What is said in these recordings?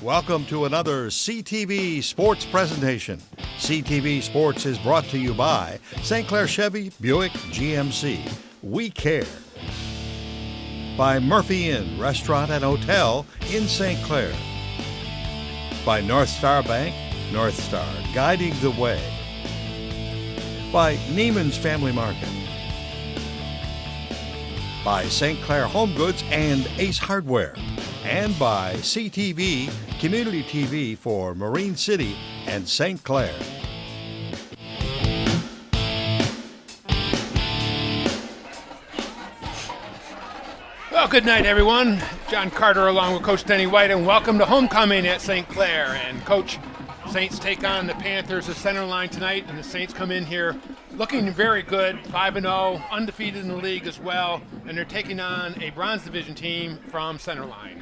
Welcome to another CTV Sports presentation. CTV Sports is brought to you by St. Clair Chevy Buick GMC. We care. By Murphy Inn Restaurant and Hotel in St. Clair. By North Star Bank, North Star, guiding the way. By Neiman's Family Market. By St. Clair Home Goods and Ace Hardware. And by CTV, Community TV for Marine City and St. Clair. Well, good night, everyone. John Carter along with Coach Denny White, and welcome to Homecoming at St. Clair. And Coach, Saints take on the Panthers of Centerline tonight, and the Saints come in here looking very good, 5-0, undefeated in the league as well, and they're taking on a Bronze Division team from Centerline.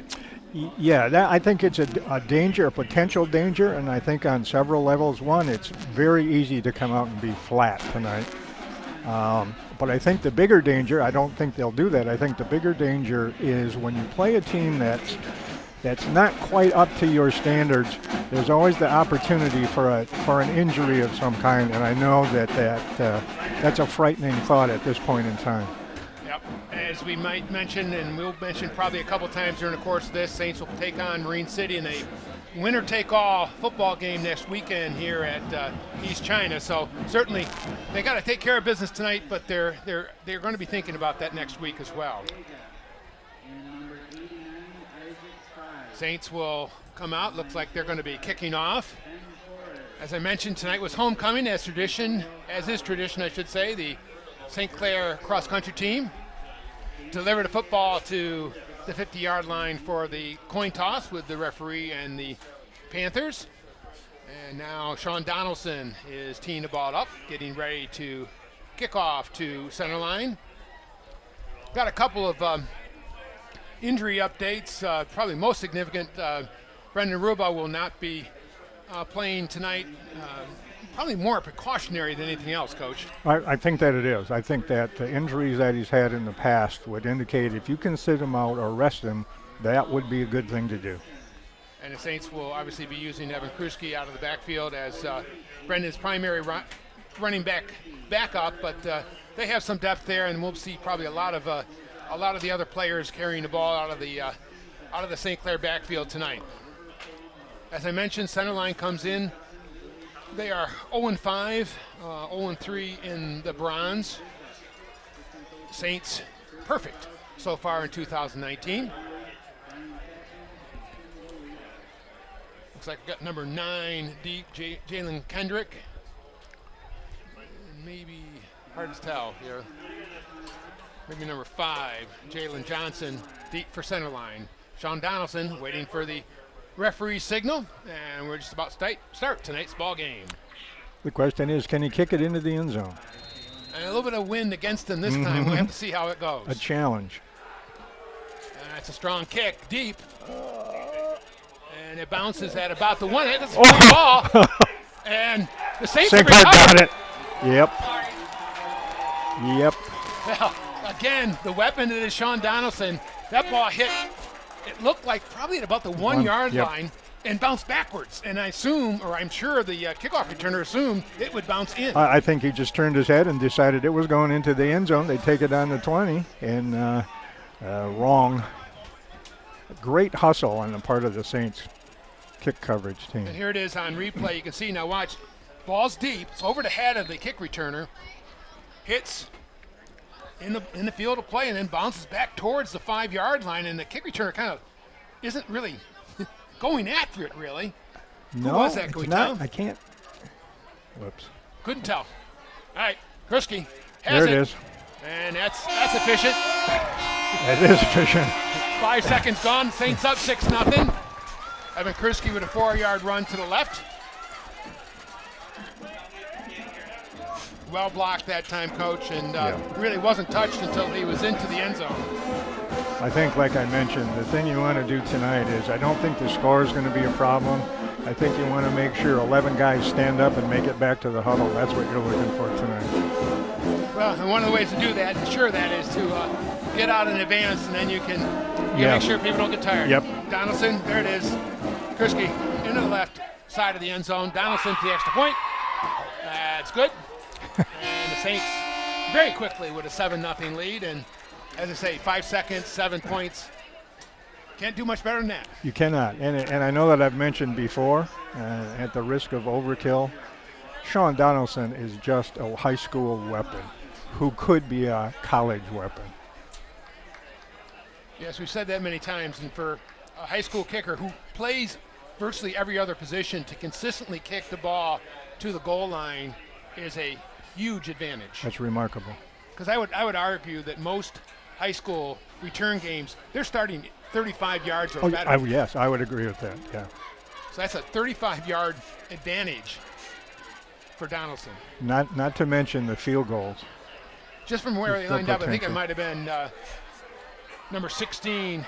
Yeah, I think it's a danger, a potential danger, and I think on several levels. One, it's very easy to come out and be flat tonight. But I think the bigger danger, I don't think they'll do that. I think the bigger danger is when you play a team that's not quite up to your standards, there's always the opportunity for an injury of some kind, and I know that's a frightening thought at this point in time. Yep. As we might mention, and we'll mention probably a couple times during the course of this, Saints will take on Marine City in a winner-take-all football game next weekend here at East China. So certainly they got to take care of business tonight, but they're going to be thinking about that next week as well. Saints will come out. Looks like they're going to be kicking off. As I mentioned, tonight was homecoming, as is tradition, I should say. The St. Clair cross-country team delivered a football to the 50-yard line for the coin toss with the referee and the Panthers. And now Sean Donaldson is teeing the ball up, getting ready to kick off to Centerline. Got a couple of injury updates. Probably most significant, Brendan Ruba will not be playing tonight. Probably more precautionary than anything else, Coach. I think that it is. I think that the injuries that he's had in the past would indicate if you can sit him out or rest him, that would be a good thing to do. And the Saints will obviously be using Evan Kruski out of the backfield as Brendan's primary running backup, but they have some depth there, and we'll see probably a lot of the other players carrying the ball out of the St. Clair backfield tonight. As I mentioned, Centerline comes in. They are 0-5, 0-3 in the bronze. Saints perfect so far in 2019. Looks like we got number 9 deep, Jalen Kendrick. Maybe hard to tell here. Maybe number 5, Jalen Johnson, deep for Centerline. Sean Donaldson waiting for the referee signal, and we're just about to start tonight's ball game. The question is, can he kick it into the end zone? And a little bit of wind against him this time. We'll have to see how it goes. A challenge. That's a strong kick, deep. And it bounces at about the 1. That's a ball. And the Saints got it. Yep. Well, again, the weapon that is Sean Donaldson. That ball hit, it looked like probably at about the 1 yard line and bounced backwards. And I'm sure the kickoff returner assumed it would bounce in. I think he just turned his head and decided it was going into the end zone. They take it on the 20, and wrong. Great hustle on the part of the Saints kick coverage team. And here it is on replay. You can see now, watch, ball's deep. It's over the head of the kick returner. Hits in the field of play and then bounces back towards the 5 yard line, and the kick returner kind of isn't really going after it, really. No, who was that? Can we tell? I can't. Whoops. Couldn't tell. All right, Kruski has it. There it is. And that's efficient. That is efficient. 5 seconds gone. Saints up 6-0. Evan Kruski with a 4 yard run to the left. Well blocked that time, Coach, and really wasn't touched until he was into the end zone. I think, like I mentioned, the thing you want to do tonight is I don't think the score is going to be a problem. I think you want to make sure 11 guys stand up and make it back to the huddle. That's what you're looking for tonight. Well, and one of the ways to do that, ensure that, is to get out in advance, and then you can Yeah. Make sure people don't get tired. Yep. Donaldson, there it is. Kriske into the left side of the end zone. Donaldson for the extra point. That's good. And the Saints very quickly with a 7-0 lead. And as I say, 5 seconds, 7 points. Can't do much better than that. You cannot. And I know that I've mentioned before, at the risk of overkill, Sean Donaldson is just a high school weapon who could be a college weapon. Yes, we've said that many times. And for a high school kicker who plays virtually every other position, to consistently kick the ball to the goal line is a huge advantage. That's remarkable. Because I would argue that most high school return games, they're starting 35 yards or better. Yes, I would agree with that, yeah. So that's a 35-yard advantage for Donaldson. Not to mention the field goals. Just from where they lined up, I think it potential. might have been number 16,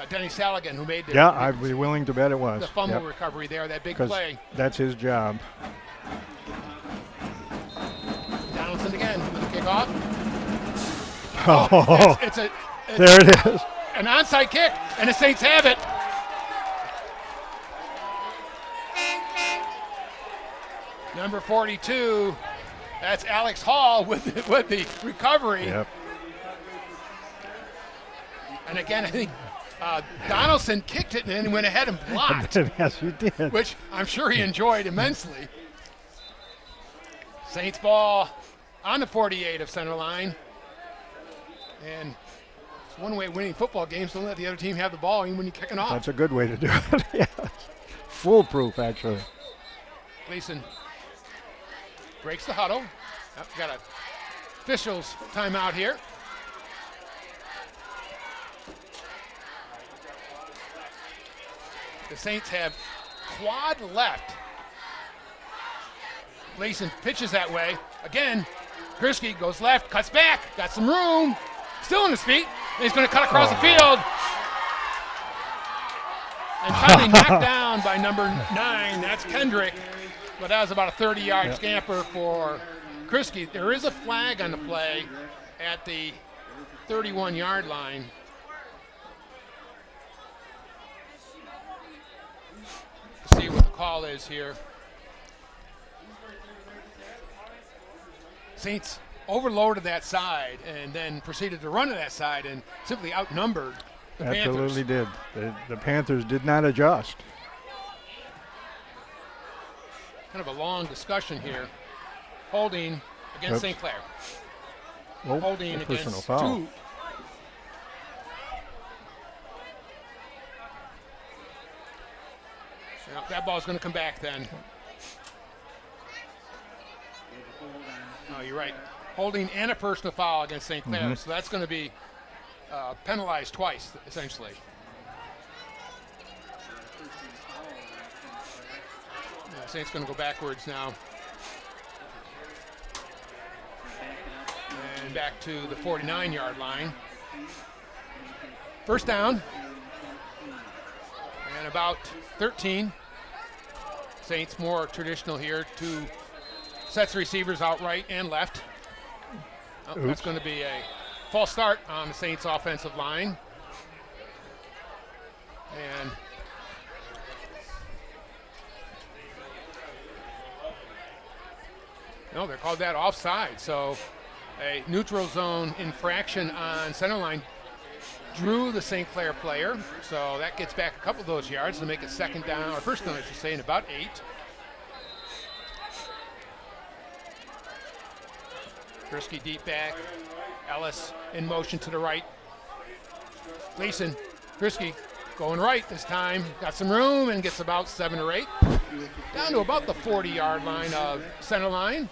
Denny Saligan, who made the, Yeah, I'd be willing to bet it was. the fumble Yep. recovery there, that big 'Cause play. that's his job. Donaldson again with the kickoff. Oh, It's there it is. an onside kick, and the Saints have it. Number 42, that's Alex Hall with the recovery. Yep. And again, I think Donaldson kicked it and then went ahead and blocked, Yes, you did. which I'm sure he enjoyed immensely. Saints ball on the 48 of Centerline. And it's one way of winning football games. Don't let the other team have the ball even when you're kicking off. That's a good way to do it. Yes. Foolproof, actually. Gleason breaks the huddle. Got a officials timeout here. The Saints have quad left. Gleason pitches that way. Again, Kriske goes left, cuts back, got some room. Still on his feet. And he's going to cut across the field. And finally knocked down by number 9. That's Kendrick. But that was about a 30-yard scamper for Kriske. There is a flag on the play at the 31-yard line. Let's see what the call is here. Saints overloaded that side and then proceeded to run to that side and simply outnumbered the Absolutely Panthers. did. The Panthers did not adjust. Kind of a long discussion here. Holding against Oops. St. Clair. Oh, Holding a personal against foul. 2. Yep, that ball's going to come back then. Oh, you're right. Holding and a personal foul against St. Clair. So that's going to be penalized twice, essentially. Yeah, Saints going to go backwards now. And back to the 49-yard line. First down. And about 13. Saints more traditional here. 2 sets of receivers out right and left. Oh, that's going to be a false start on the Saints offensive line. And no, they're called that offside. So a neutral zone infraction on Centerline drew the St. Clair player. So that gets back a couple of those yards to make it second down, or first down, I should say, in about 8. Kriske deep back. Ellis in motion to the right. Gleason, Kriske going right this time. Got some room and gets about 7 or 8. Down to about the 40-yard line of Centerline.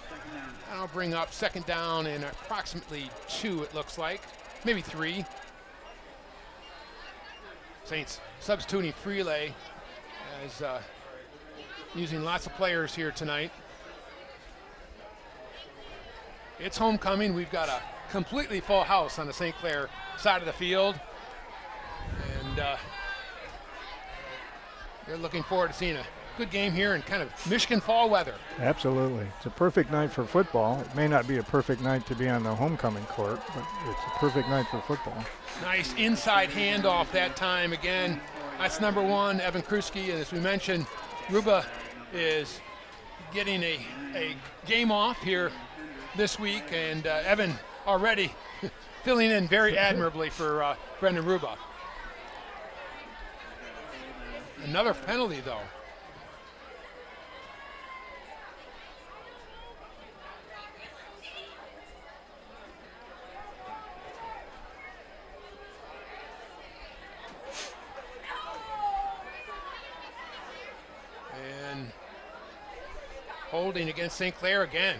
That'll bring up second down in approximately 2, it looks like. Maybe 3. Saints substituting Freelay as using lots of players here tonight. It's homecoming. We've got a completely full house on the St. Clair side of the field. And they're looking forward to seeing a good game here in kind of Michigan fall weather. Absolutely. It's a perfect night for football. It may not be a perfect night to be on the homecoming court, but it's a perfect night for football. Nice inside handoff that time again. That's number 1, Evan Kruski. And as we mentioned, Ruba is getting a game off here this week, and Evan already filling in very admirably for Brendan Ruba. Another penalty, though. And holding against St. Clair again.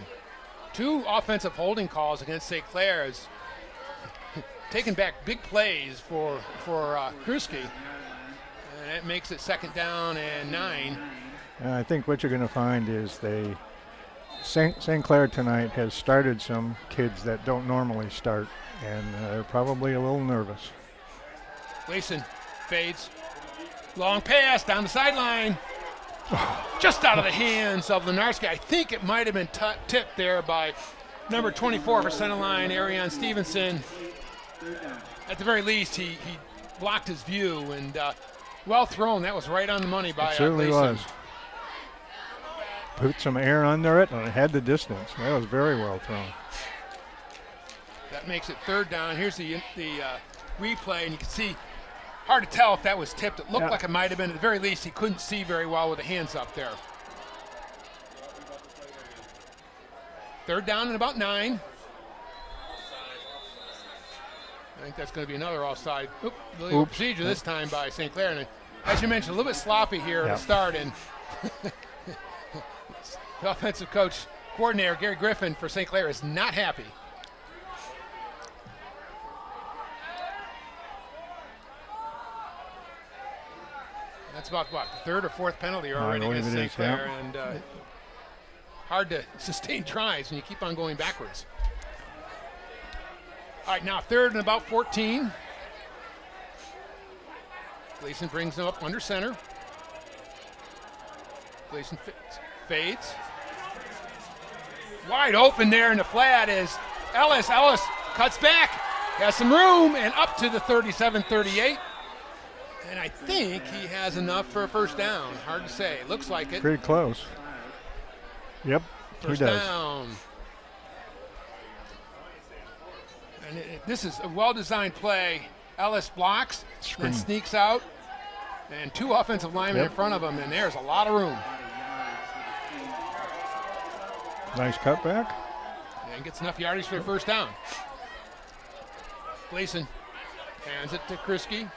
2 offensive holding calls against St. Clair has taken back big plays for Kruski. And that makes it 2nd down and 9. And I think what you're going to find is St. Clair tonight has started some kids that don't normally start, and they're probably a little nervous. Gleason fades. Long pass down the sideline. Just out of the hands of Lenarski. I think it might have been tipped there by number 24 for Centerline, Arion Stevenson. At the very least, he blocked his view, and well thrown. That was right on the money by It certainly Gleason. was. Put some air under it, and it had the distance. That was very well thrown. That makes it 3rd down. Here's the replay, and you can see, hard to tell if that was tipped. It looked like it might have been. At the very least, he couldn't see very well with the hands up there. 3rd down and about 9. I think that's going to be another offside. Illegal procedure this time by St. Clair. And as you mentioned, a little bit sloppy here at the start. And the offensive coordinator, Gary Griffin, for St. Clair is not happy. That's about, what, the 3rd or 4th penalty already against St. Clair. And hard to sustain tries when you keep on going backwards. All right, now 3rd and about 14. Gleason brings them up under center. Gleason fades. Wide open there in the flat is Ellis. Ellis cuts back, has some room, and up to the 37-38. And I think he has enough for a 1st down. Hard to say. Looks like it. Pretty close. Yep, he does. 1st down. And this is a well-designed play. Ellis blocks, then sneaks out, and 2 offensive linemen in front of him, and there's a lot of room. Nice cutback. And gets enough yardage for a 1st down. Gleason hands it to Kruski,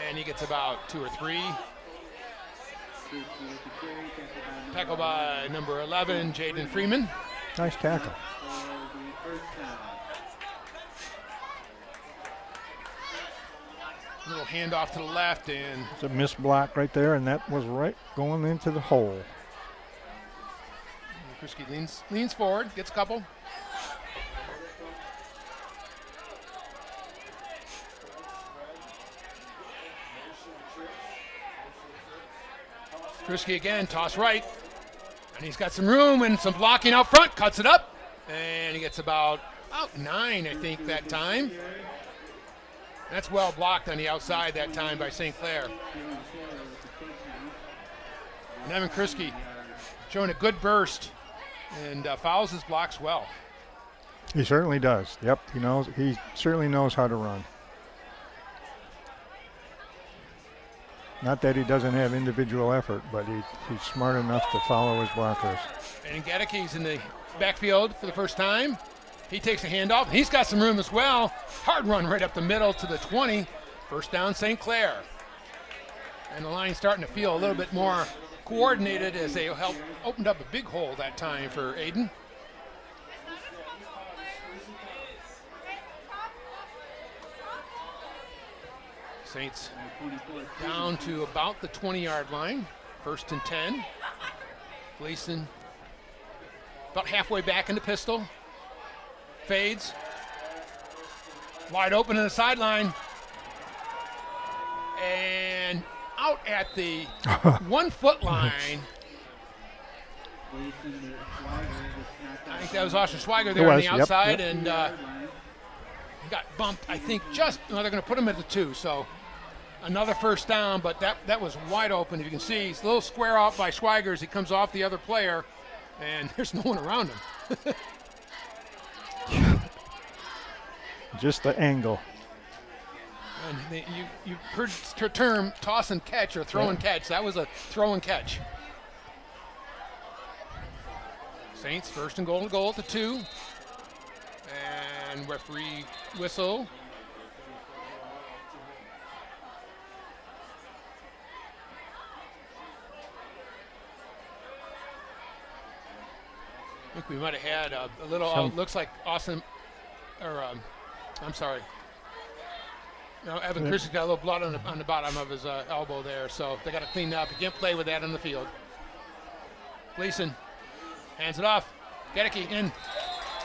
and he gets about 2 or 3. Tackle by number 11, Jaden Freeman. Nice tackle. Little handoff to the left, and it's a missed block right there, and that was right going into the hole. Kruski leans forward, gets a couple. Kruski again, toss right, and he's got some room and some blocking out front, cuts it up, and he gets about 9, I think, that time. That's well blocked on the outside that time by St. Clair. And Evan Kruski showing a good burst and fouls his blocks well. He certainly does. Yep, he certainly knows how to run. Not that he doesn't have individual effort, but he's smart enough to follow his blockers. And Gadeke's in the backfield for the 1st time. He takes a handoff. He's got some room as well. Hard run right up the middle to the 20. 1st down, St. Clair. And the line starting to feel a little bit more coordinated as they opened up a big hole that time for Aiden. Saints down to about the 20-yard line. 1st and 10. Gleason about halfway back in the pistol. Fades. Wide open in the sideline. And out at the 1 foot line. I think that was Austin Schweiger there on the outside, and he got bumped, I think, they're going to put him at the 2, so another first down, but that was wide open. If you can see, he's a little square off by Schweiger as he comes off the other player, and there's no one around him. Just the angle. And you heard the term toss and catch or throw and catch. That was a throw and catch. Saints first and goal at the 2. And referee whistle. I think we might have had a little, looks like Austin, or I'm sorry. No, Evan Christian's got a little blood on the bottom of his elbow there, so they got to clean up. You can't play with that on the field. Gleason hands it off. Gedeke in.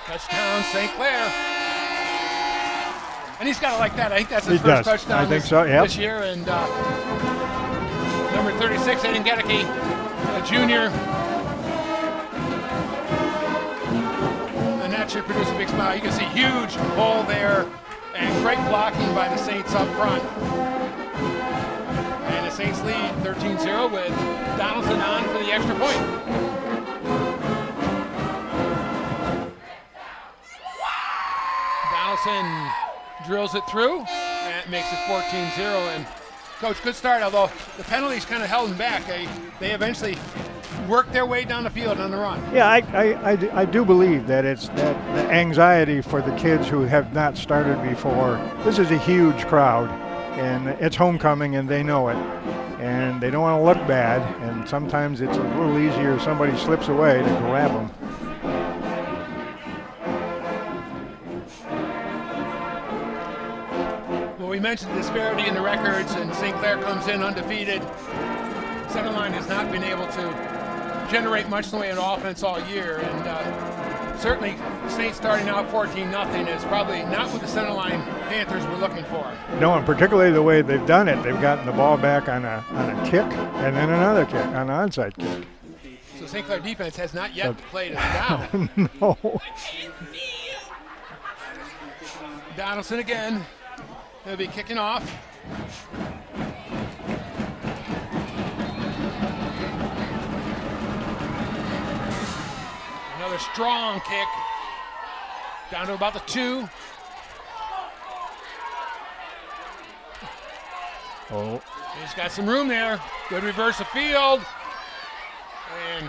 Touchdown, St. Clair. And he's got it like that. I think that's his first touchdown this year. And number 36, Aiden Gedeke, a junior. And that should produce a big smile. You can see huge hole there. And great blocking by the Saints up front. And the Saints lead 13-0 with Donaldson on for the extra point. Donaldson drills it through, and it makes it 14-0. And Coach, good start, although the penalties kind of held them back. They eventually worked their way down the field on the run. Yeah, I do believe that it's that the anxiety for the kids who have not started before. This is a huge crowd, and it's homecoming, and they know it. And they don't want to look bad, and sometimes it's a little easier if somebody slips away to grab them. Well, we mentioned the disparity in the records, and St. Clair comes in undefeated. Centerline has not been able to generate much in the way of offense all year, and certainly Saints starting out 14-0 is probably not what the Centerline Panthers were looking for. No, and particularly the way they've done it. They've gotten the ball back on a kick and then another kick, on an onside kick. So St. Clair defense has not yet played it down. No. Donaldson again. He'll be kicking off. Another strong kick. Down to about the 2. Oh. He's got some room there. Good reverse of field. And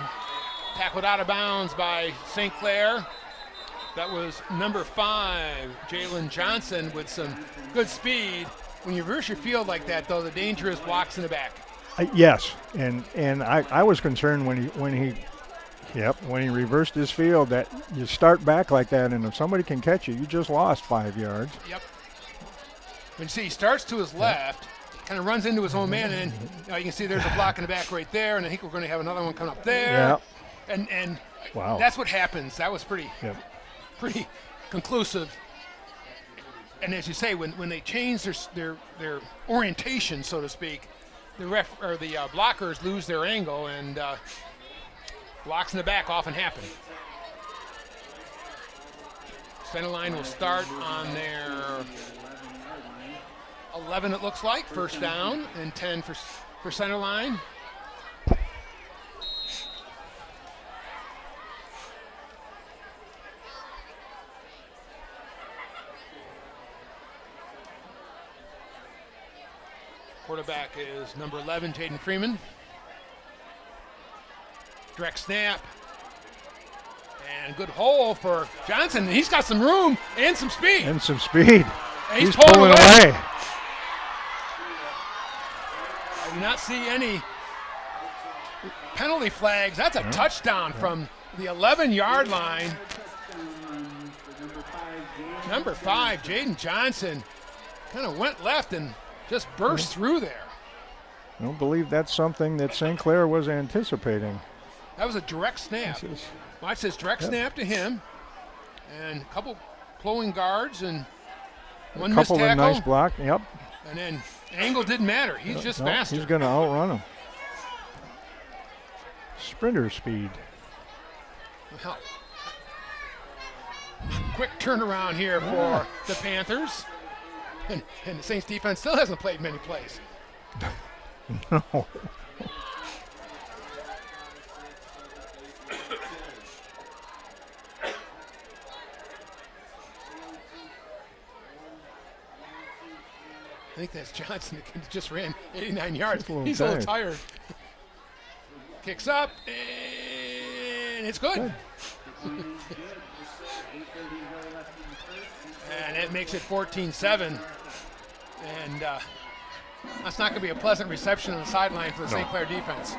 tackled out of bounds by St. Clair. That was number 5, Jalen Johnson, with some good speed. When you reverse your field like that, though, the danger is blocks in the back. Yes, and I was concerned when he reversed his field that you start back like that, and if somebody can catch you, you just lost 5 yards. Yep. When you see he starts to his left, kind of runs into his own man, and you can see there's a block in the back right there, and I think we're going to have another one come up there. Yeah. And wow, that's what happens. That was pretty conclusive. And as you say, when they change their orientation, so to speak, the blockers lose their angle, and blocks in the back often happen. Centerline will start on their 11, it looks like, first down, and 10 for Centerline. Quarterback is number 11, Jaden Freeman. Direct snap. And good hole for Johnson. He's got some room and some speed. And some speed. And he's pulling away. I do not see any penalty flags. That's a touchdown from the 11-yard line. Number 5, Jaden Johnson, kind of went left and just burst through there. I don't believe that's something that St. Clair was anticipating. That was a direct snap. Well, it says direct snap to him, and a couple pulling guards and one missed tackle. A couple of nice block, yep. And then Angle didn't matter. He's just faster. He's going to outrun him. Sprinter speed. Well, quick turnaround here for the Panthers. And the Saints defense still hasn't played many plays. No. I think that's Johnson that just ran 89 yards. He's a little tired. Kicks up, and it's good. And it makes it 14-7. And that's not going to be a pleasant reception on the sideline for the St. Clair defense.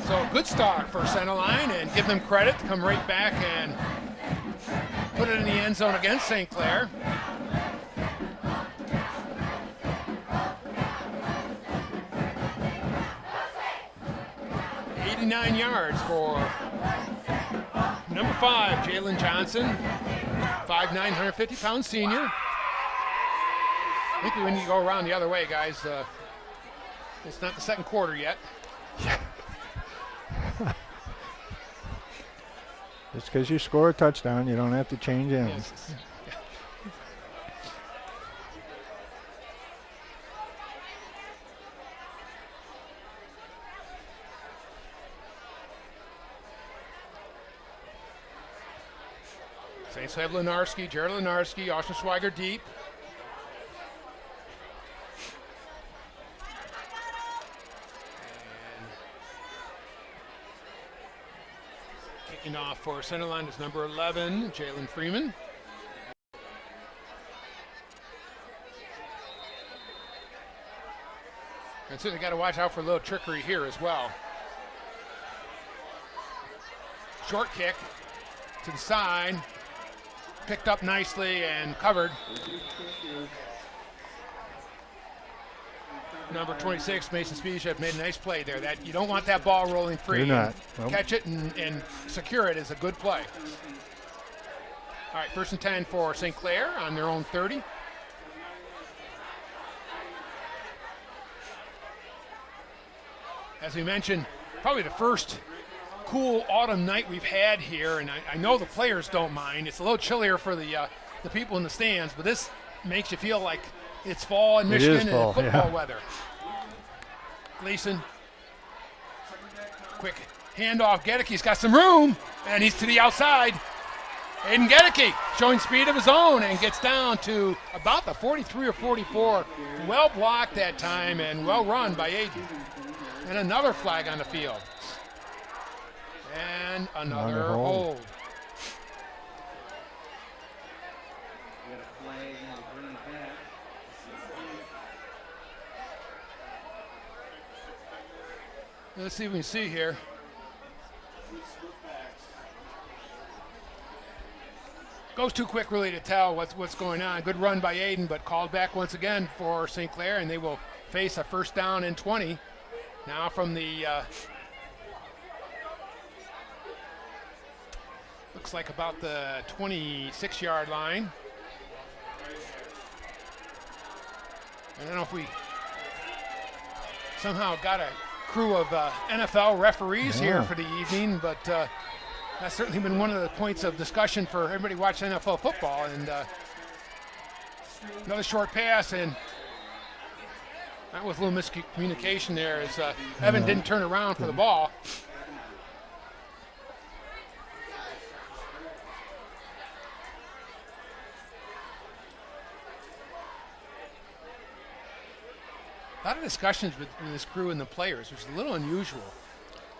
So a good start for Centerline, and give them credit to come right back and put it in the end zone against St. Clair. .89 yards for number 5, Jalen Johnson, 5'9", 150-pound senior. I think we need to go around the other way, guys. It's not the second quarter yet. Just because you score a touchdown, you don't have to change ends. Yes. Saints have Lenarski, Jared Lenarski, Austin Schweiger deep. Kicking off for Centerline is number 11, Jalen Freeman. And certainly got to watch out for a little trickery here as well. Short kick to the side. Picked up nicely and covered. Number 26, Mason Spezia, made a nice play there. That you don't want that ball rolling free. You're not. Nope. Catch it and secure it is a good play. All right, 1st and 10 for St. Clair on their own 30. As we mentioned, probably the first cool autumn night we've had here, and I know the players don't mind. It's a little chillier for the people in the stands, but this makes you feel like it's fall in Michigan and football weather. Gleason, quick handoff. Gedecke's got some room, and he's to the outside. Aiden Gedecke showing speed of his own and gets down to about the 43 or 44. Well blocked that time and well run by Aiden. And another flag on the field. And another hold. Let's see what we can see here. Goes too quick really to tell what's going on. Good run by Aiden, but called back once again for St. Clair, and they will face a 1st down and 20. Now from the looks like about the 26-yard line. I don't know if we somehow got a crew of NFL referees here for the evening, but that's certainly been one of the points of discussion for everybody watching NFL football. And another short pass, and that was a little miscommunication there as Evan didn't turn around for the ball. A lot of discussions with this crew and the players, which is a little unusual.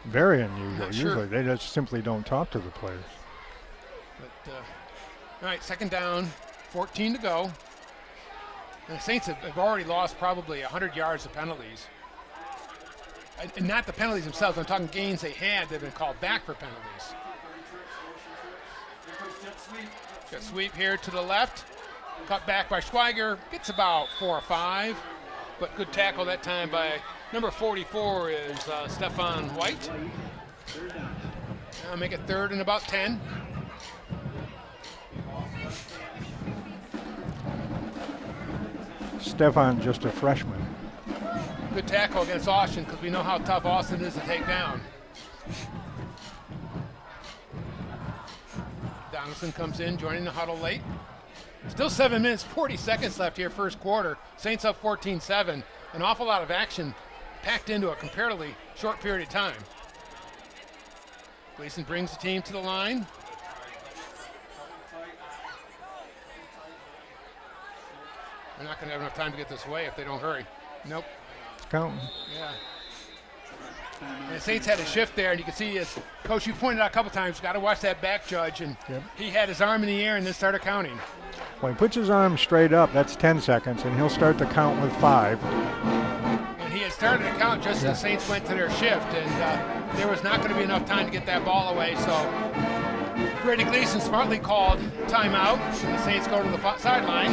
Very unusual. Not Usually sure. they just simply don't talk to the players. But, all right, 2nd down, 14 to go. And the Saints have already lost probably 100 yards of penalties. And not the penalties themselves. I'm talking gains they had that have been called back for penalties. Got sweep here to the left. Cut back by Schweiger. Gets about 4 or 5. But good tackle that time by number 44 is Stefan White. Now make it 3rd and about 10. Stefan's just a freshman. Good tackle against Austin because we know how tough Austin is to take down. Donaldson comes in, joining the huddle late. Still 7 minutes, 40 seconds left here, first quarter. Saints up 14-7. An awful lot of action packed into a comparatively short period of time. Gleason brings the team to the line. They're not going to have enough time to get this away if they don't hurry. Nope. It's counting. Yeah. And the Saints had a shift there, and you can see, as Coach, you pointed out a couple times, got to watch that back judge, and he had his arm in the air and then started counting. When he puts his arm straight up, that's 10 seconds, and he'll start to count with 5. And he had started to count just as the Saints went to their shift, and there was not going to be enough time to get that ball away, so Brady Gleason smartly called timeout, and the Saints go to the sideline.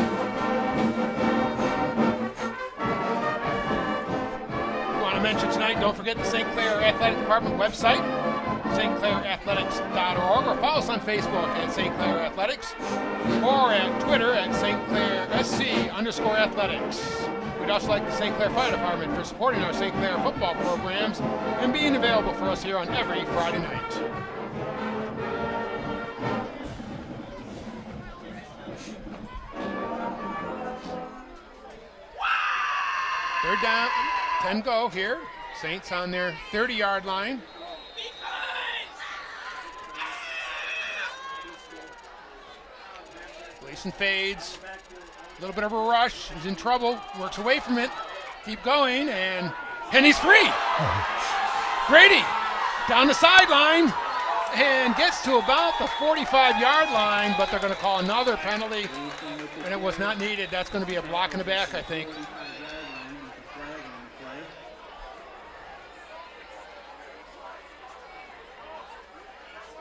Mention tonight, don't forget the St. Clair Athletic Department website, stclairathletics.org, or follow us on Facebook at St. Clair Athletics, or at Twitter at St. Clair SC_athletics. We'd also like the St. Clair Fire Department for supporting our St. Clair football programs and being available for us here on every Friday night. Third down. 10 go here. Saints on their 30-yard line. Gleason fades. A little bit of a rush. He's in trouble. Works away from it. Keep going, and he's free. Brady down the sideline and gets to about the 45-yard line, but they're going to call another penalty, and it was not needed. That's going to be a block in the back, I think.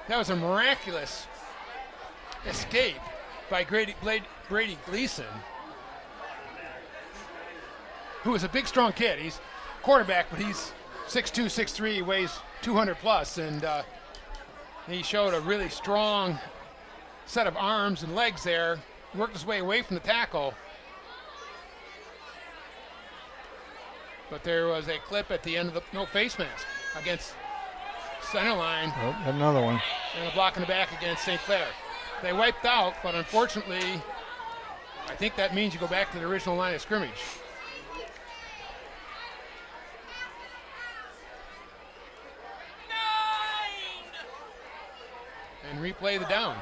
That was a miraculous escape by Brady Gleason, who is a big, strong kid. He's quarterback, but he's 6'2", 6'3", weighs 200 plus, and he showed a really strong set of arms and legs there, worked his way away from the tackle. But there was a clip at the end of the no face mask against Centerline. Oh, another one. And a block in the back against St. Clair. They wiped out, but unfortunately, I think that means you go back to the original line of scrimmage. And replay the down.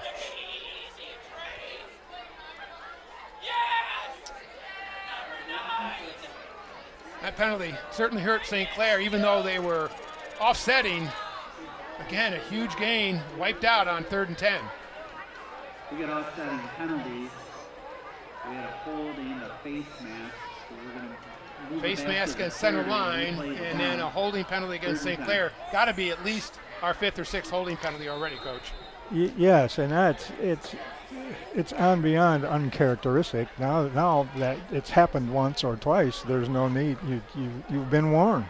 That penalty certainly hurt St. Clair, even though they were offsetting. Again, a huge gain, wiped out on 3rd and 10. We got offsetting penalties. We had a holding, a face mask. So we're going to face mask against center line, and then a holding penalty against St. Clair. Got to be at least our 5th or 6th holding penalty already, Coach. Yes, and it's on beyond uncharacteristic. Now that it's happened once or twice, there's no need. You've been warned.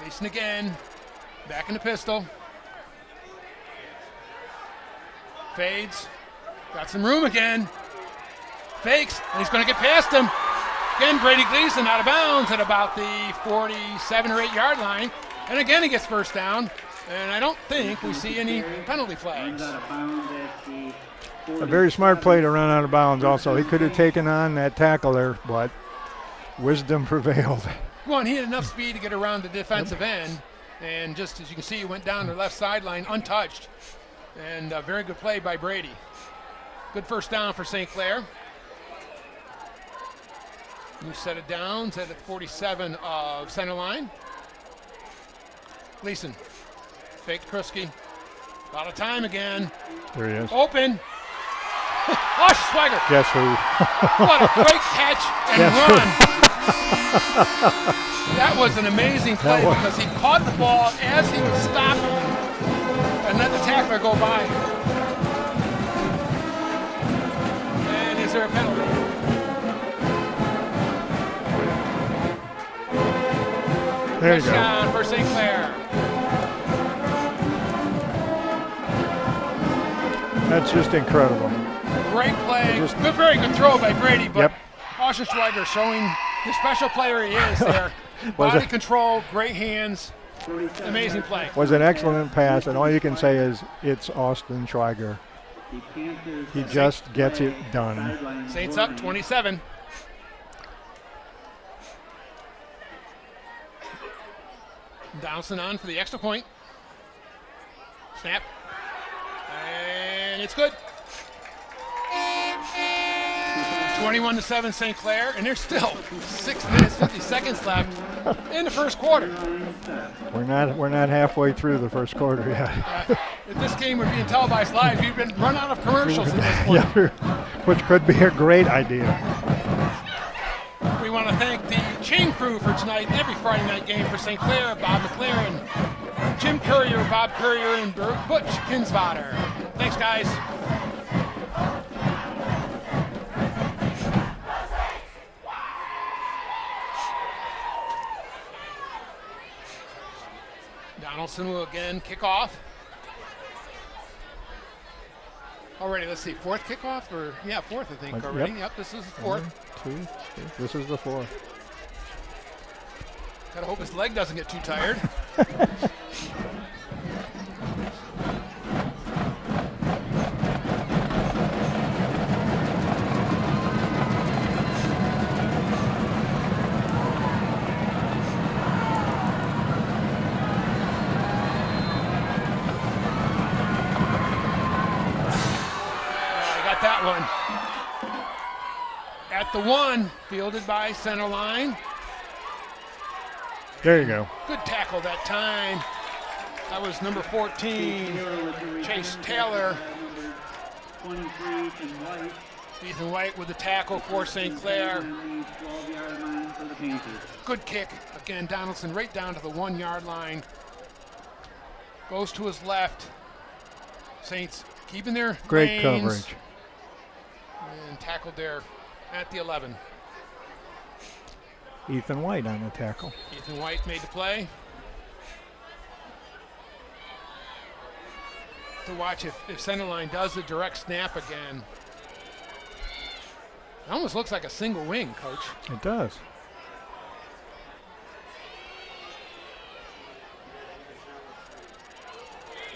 Gleason again, back in the pistol. Fades, got some room again. Fakes, and he's going to get past him. Again, Brady Gleason out of bounds at about the 47 or 8 yard line. And again, he gets first down. And I don't think we see any penalty flags. A very smart play to run out of bounds also. He could have taken on that tackle there, but wisdom prevailed. Well, and he had enough speed to get around the defensive end. And just as you can see, he went down the left sideline untouched. And a very good play by Brady. Good first down for St. Clair. New set of downs at the 47 of center line. Gleason. Fake Krusky. A lot of time again. There he is. Open. Oh, Swagger. Guess who? What a great catch and run. That was an amazing play because he caught the ball as he was stopping and let the tackler go by. And is there a penalty? There you go. Touchdown for St. Clair. That's just incredible. Great play, just very good throw by Brady, but Yep. Austin Schweiger showing the special player he is there. Body control, great hands, amazing play. was an excellent pass, and all you can say is it's Austin Schweiger. He just gets it done. Saints up 27. Donaldson on for the extra point. Snap. And it's good. 21-7 St. Clair, and there's still 6 minutes 50 seconds left in the first quarter. We're not halfway through the first quarter yet. If this game were being televised live, you've been run out of commercials at this point. Yeah, which could be a great idea. We want to thank the chain crew for tonight and every Friday night game for St. Clair, Bob McLaren, Jim Courier, Bob Courier, and Butch Kinsvater. Thanks, guys. Donaldson will again kick off. Already, let's see, fourth kickoff? Fourth, I think, already. Yep, this is the fourth. 1, 2, 3. This is the fourth. Gotta hope his leg doesn't get too tired. That one. At the 1, fielded by Centerline. There you go. Good tackle that time. That was number 14, Chase Taylor. 23, Ethan White with the tackle for St. Clair. 12-yard line for the Panthers. Good kick. Again, Donaldson right down to the 1-yard line. Goes to his left. Saints keeping their Great lanes. coverage. And tackled there at the 11. Ethan White on the tackle. Ethan White made the play. To watch if Centerline does the direct snap again. It almost looks like a single wing, Coach. It does.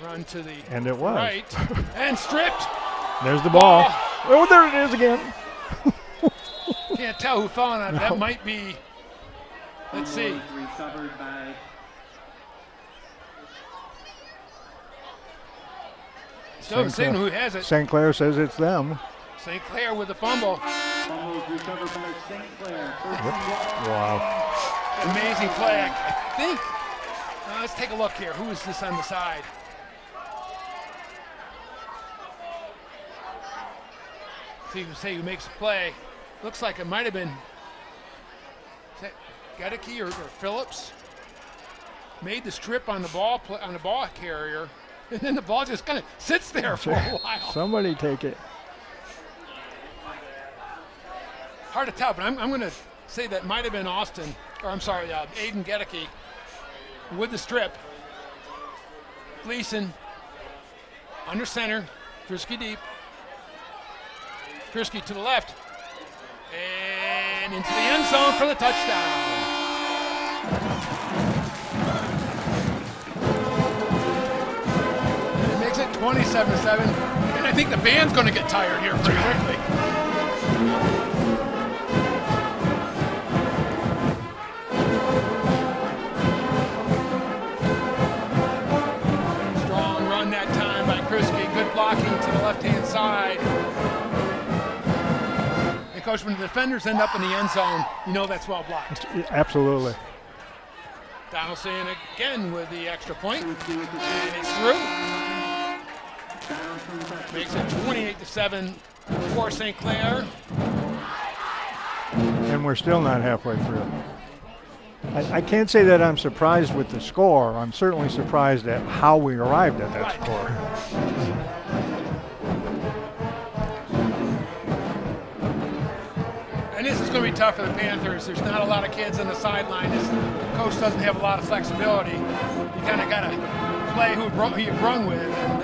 Run to the And it was. right. And stripped. There's the ball. Oh, there it is again. Can't tell who fell on it. No. That might be, let's see. Recovered by Still haven't seen who has it. St. Clair says it's them. St. Clair with the fumble. fumbles recovered by St. Clair. Wow. Amazing play. I think, let's take a look here. Who is this on the side? See who makes a play. Looks like it might have been, is that Gedeke or Phillips? Made the strip on the ball carrier, and then the ball just kind of sits there for a while. Somebody take it. Hard to tell, but I'm going to say that might have been Aiden Gedeke with the strip. Gleason under center, Frisky deep. Frisky to the left, and into the end zone for the touchdown. And it makes it 27-7, and I think the band's going to get tired here pretty quickly. Strong run that time by Frisky, good blocking to the left-hand side. And Coach, when the defenders end up in the end zone, you know that's well blocked. Absolutely. Donaldson again with the extra point, and it's through. Makes it 28-7 for St. Clair. And we're still not halfway through. I can't say that I'm surprised with the score. I'm certainly surprised at how we arrived at that score. And this is going to be tough for the Panthers. There's not a lot of kids on the sideline. This coach doesn't have a lot of flexibility. You kind of got to play who you brung with, and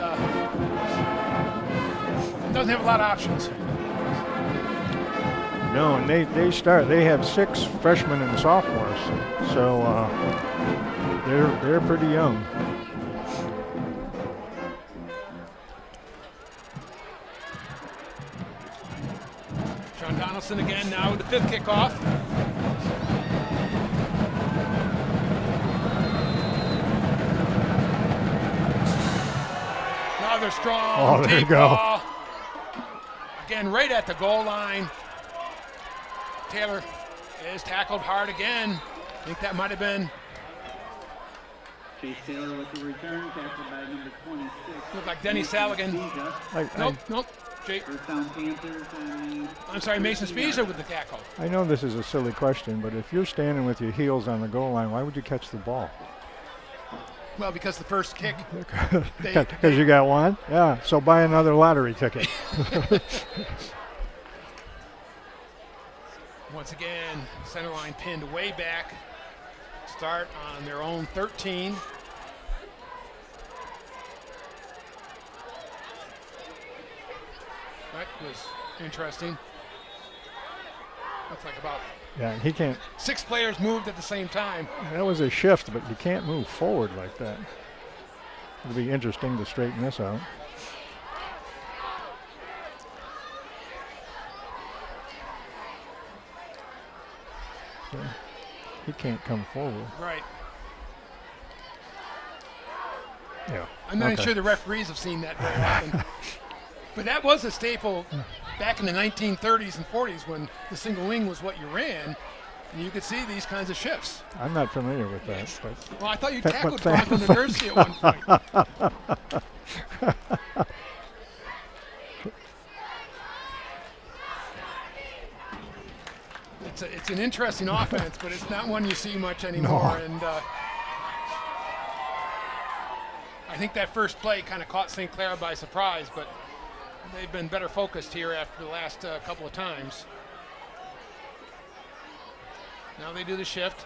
doesn't have a lot of options. doing. They have 6 freshmen and sophomores, so they're pretty young. Sean Donaldson again now with the 5th kickoff. Another strong there you deep go. ball. Again, right at the goal line. Taylor is tackled hard again. I think that might have been. Chase Taylor with the return, tackled by number 26. Looked like Denny Saligan. Nope. First down Panthers. I'm sorry, Mason Spiza with the tackle. I know this is a silly question, but if you're standing with your heels on the goal line, why would you catch the ball? Well, because the first kick. Because you got one? Yeah, so buy another lottery ticket. Once again, Centerline pinned way back. Start on their own 13. That was interesting. Looks like about He can't. 6 players moved at the same time. That was a shift, but you can't move forward like that. It'll be interesting to straighten this out. So he can't come forward. Right. Yeah. I'm not even sure the referees have seen that very often. But that was a staple back in the 1930s and 40s when the single wing was what you ran, and you could see these kinds of shifts. I'm not familiar with that. Yes. But Well, I thought you tackled Bronco University at one point. It's an interesting offense, but it's not one you see much anymore. No. And I think that first play kind of caught St. Clair by surprise, but they've been better focused here after the last couple of times. Now they do the shift.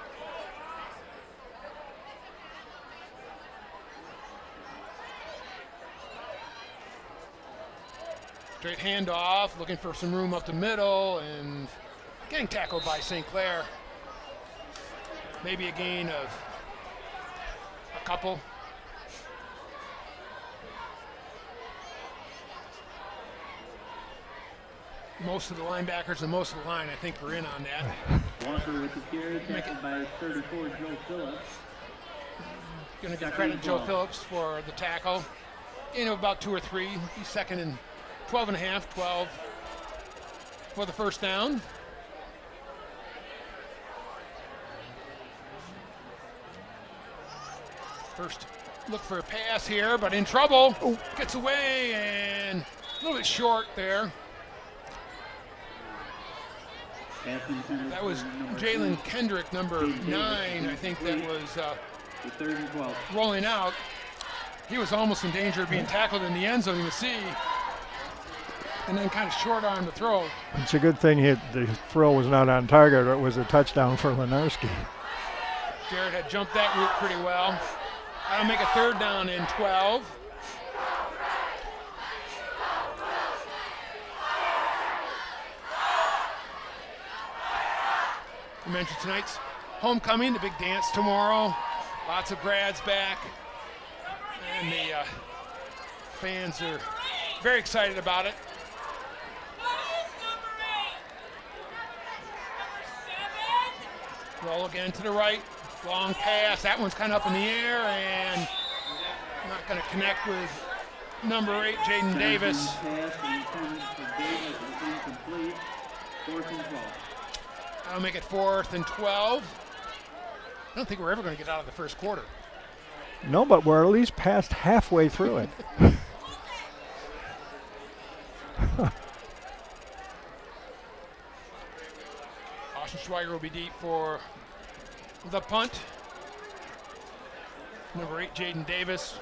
Straight handoff, looking for some room up the middle, and getting tackled by St. Clair. Maybe a gain of a couple. Most of the linebackers and most of the line, I think, were in on that. Walker with the carry, tackled by 34, Joe Phillips. Going to give credit to Joe Phillips for the tackle. Gain of about 2 or 3. He's second and 12 and a half, 12 for the first down. First look for a pass here, but in trouble. Gets away and a little bit short there. That was Jalen Kendrick, number 9. I think that was third and 12. rolling out. He was almost in danger of being tackled in the end zone, you can see. And then kind of short arm the throw. it's a good thing the throw was not on target, or it was a touchdown for Lenarski. Jared had jumped that route pretty well. That'll make a third down and 12. We mentioned tonight's homecoming, the big dance tomorrow. Lots of grads back. And the fans are very excited about it. Roll again to the right. Long pass. That one's kind of up in the air and not going to connect with number 8, Jaden Davis. Pass intended for Davis is incomplete. 4th and 12. That'll make it 4th and 12. I don't think we're ever going to get out of the first quarter. No, but we're at least past halfway through it. Schweiger will be deep for the punt. Number 8, Jaden Davis,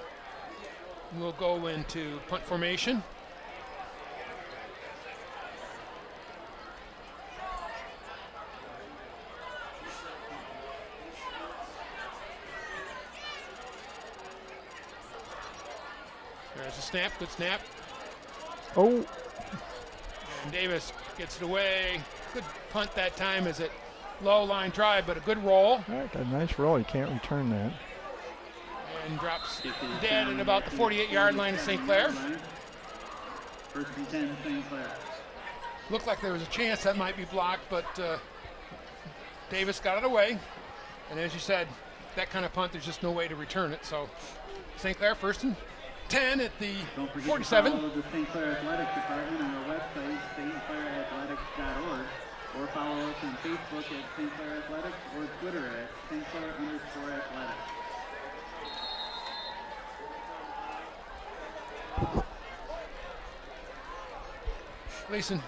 will go into punt formation. There's a snap, good snap. Oh, And Davis gets it away. Good punt that time as it low line drive, but a good roll. All right, a nice roll. You can't return that. And drops dead at about the 48-yard line of St. Clair. First and 10, St. Clair. Looked like there was a chance that might be blocked, but Davis got it away. And as you said, that kind of punt, there's just no way to return it. So St. Clair first and 10 at the Don't forget 47. to follow the St. Clair Athletics Department on our website, stclairathletics.org, or follow us on Facebook at St. Clair Athletics or Twitter at St. Clair_athletics. Gleason,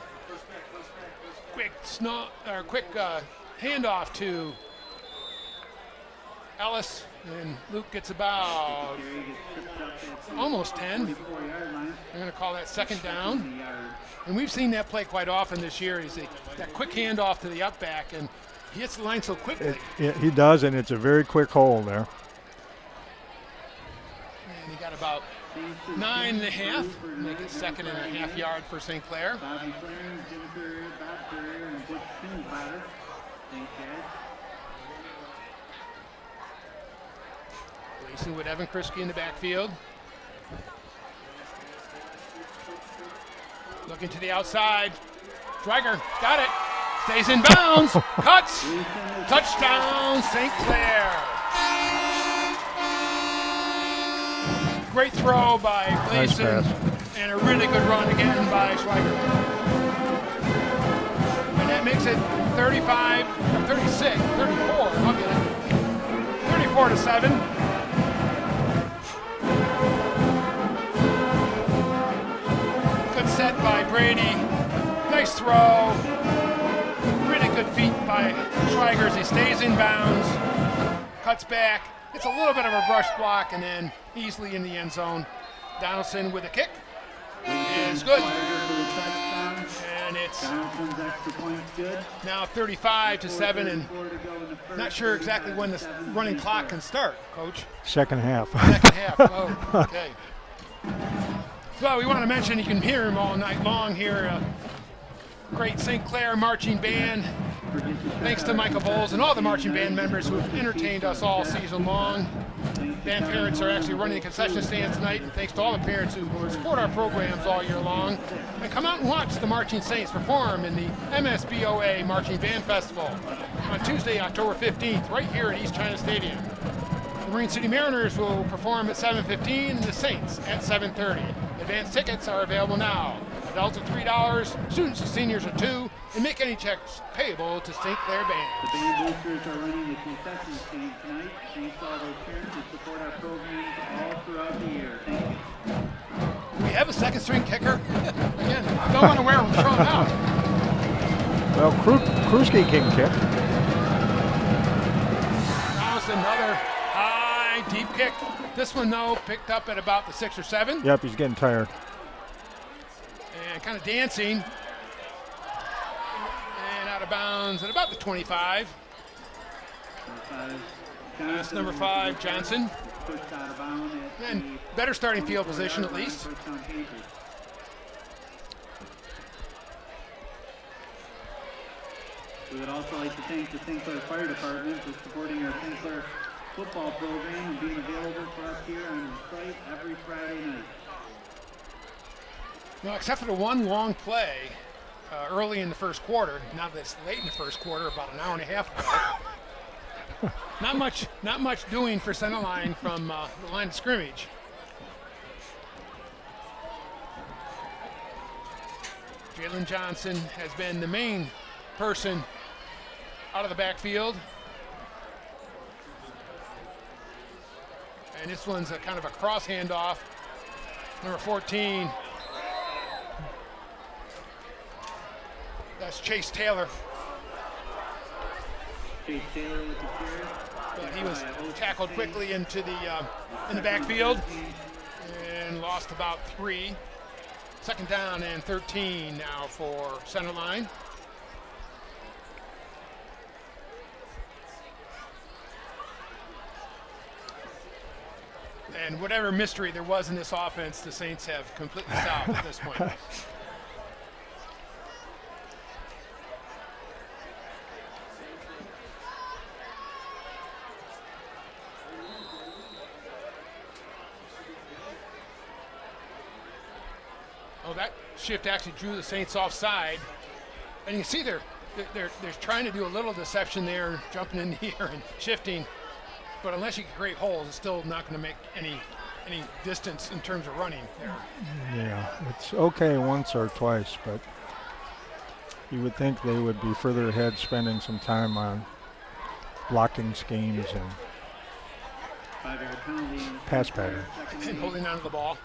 quick handoff to Ellis, and Luke gets about almost 10. They're going to call that second down. And we've seen that play quite often this year. Is that quick handoff to the up back, and he hits the line so quickly. He does, and it's a very quick hole there. And he got about 9.5, make it 2.5 yard for St. Clair. Bobby Clarence, Jim Courier, Bob Courier, and Butch Finsbatter. Thanks, guys. Gleason with Evan Krisky in the backfield. Looking to the outside. Schweiger got it. Stays in bounds. Cuts. Touchdown, St. Clair. Great throw by Gleason. Nice pass. And a really good run again by Schweiger. And that makes it 35, 36, 34. I'll get it. 34-7. Set by Brady. Nice throw. Really good feet by Schweiger as he stays in bounds. Cuts back. It's a little bit of a brush block and then easily in the end zone. Donaldson with a kick is good. And it's now 35-7, and not sure exactly when the running clock can start, Coach. Second half. Second half. Oh, okay. Well, we want to mention you can hear him all night long here. Great St. Clair marching band. Thanks to Michael Bowles and all the marching band members who have entertained us all season long. Band parents are actually running the concession stand tonight, and thanks to all the parents who support our programs all year long. And come out and watch the Marching Saints perform in the MSBOA Marching Band Festival on Tuesday, October 15th, right here at East China Stadium. The Marine City Mariners will perform at 7:15 and the Saints at 7:30. Advance tickets are available now. Adults are $3, students and seniors are $2, and make any checks payable to St. Clair Band. The band boosters are running the concession stand tonight. Thanks to all those parents who support our programs all throughout the year. Thank you. We have a second string kicker. Again, I don't want to wear them thrown out. Well, Krusky can kick. Now it's another high, deep kick. This one, though, picked up at about the 6 or 7. Yep, he's getting tired. And kind of dancing. And out of bounds at about the 25. That's number 5, Johnson. Pushed out of bounds at And better starting field position, at least. We would also like to thank the St. Clair Fire Department for supporting our St. Clair football program and being available for us here on the site every Friday night. Well, except for the one long play early in the first quarter, now that it's late in the first quarter, about an hour and a half ago. Not much doing for Centerline from the line of scrimmage. Jalen Johnson has been the main person out of the backfield. And this one's a kind of a cross handoff. Number 14. That's Chase Taylor. Chase Taylor with the carry. But he was tackled quickly into the in the backfield and lost about 3. Second down and 13 now for Centerline. And whatever mystery there was in this offense, the Saints have completely solved at this point. shift actually drew the Saints offside. And you can see they're trying to do a little deception there, jumping in the air and shifting. But unless you can create holes, it's still not going to make any distance in terms of running there. Yeah, it's okay once or twice, but you would think they would be further ahead, spending some time on blocking schemes and 5-yard penalty. pass pattern. And holding on to the ball.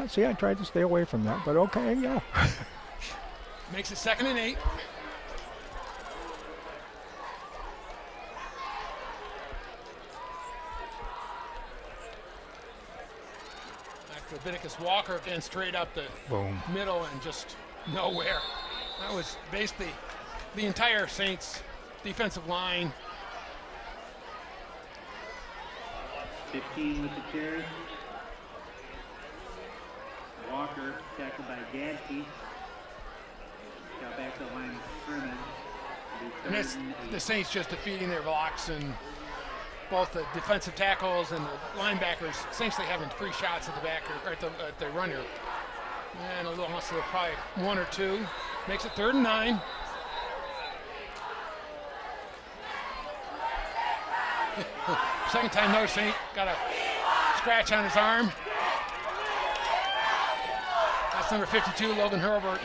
See, I tried to stay away from that, but okay, yeah. Makes it 2nd and 8. Leviticus Walker again straight up the Boom. middle and just nowhere. That was basically the entire Saints defensive line. 15 with the carry. Walker tackled by Gadsky. Got back to the line of scrimmage. And it's the Saints just defeating their blocks, and both the defensive tackles and the linebackers essentially having 3 shots at the back or at the runner. And a little muscle, probably 1 or 2. Makes it 3rd and 9. Second time no Saint got a scratch on his arm. That's number 52, Logan Herbert.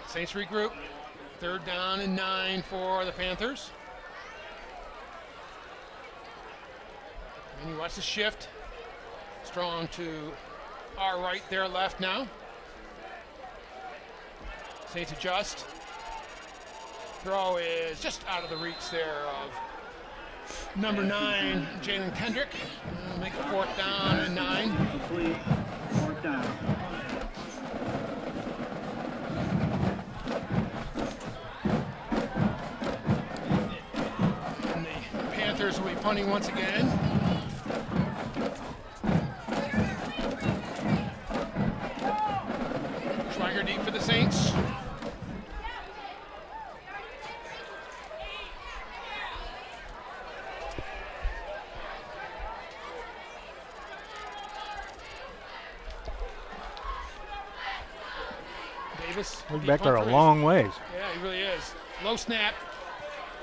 Saints regroup. 3rd down and 9 for the Panthers. And you watch the shift. Strong to our right, their left now. Saints adjust. Throw is just out of the reach there of number 9, Jalen Kendrick. Make it 4th down and 9. Complete. 4th down. And the Panthers will be punting once again. Schweiger deep for the Saints. Davis. We're deep back there punt a for long ways. Yeah, he really is. Low snap,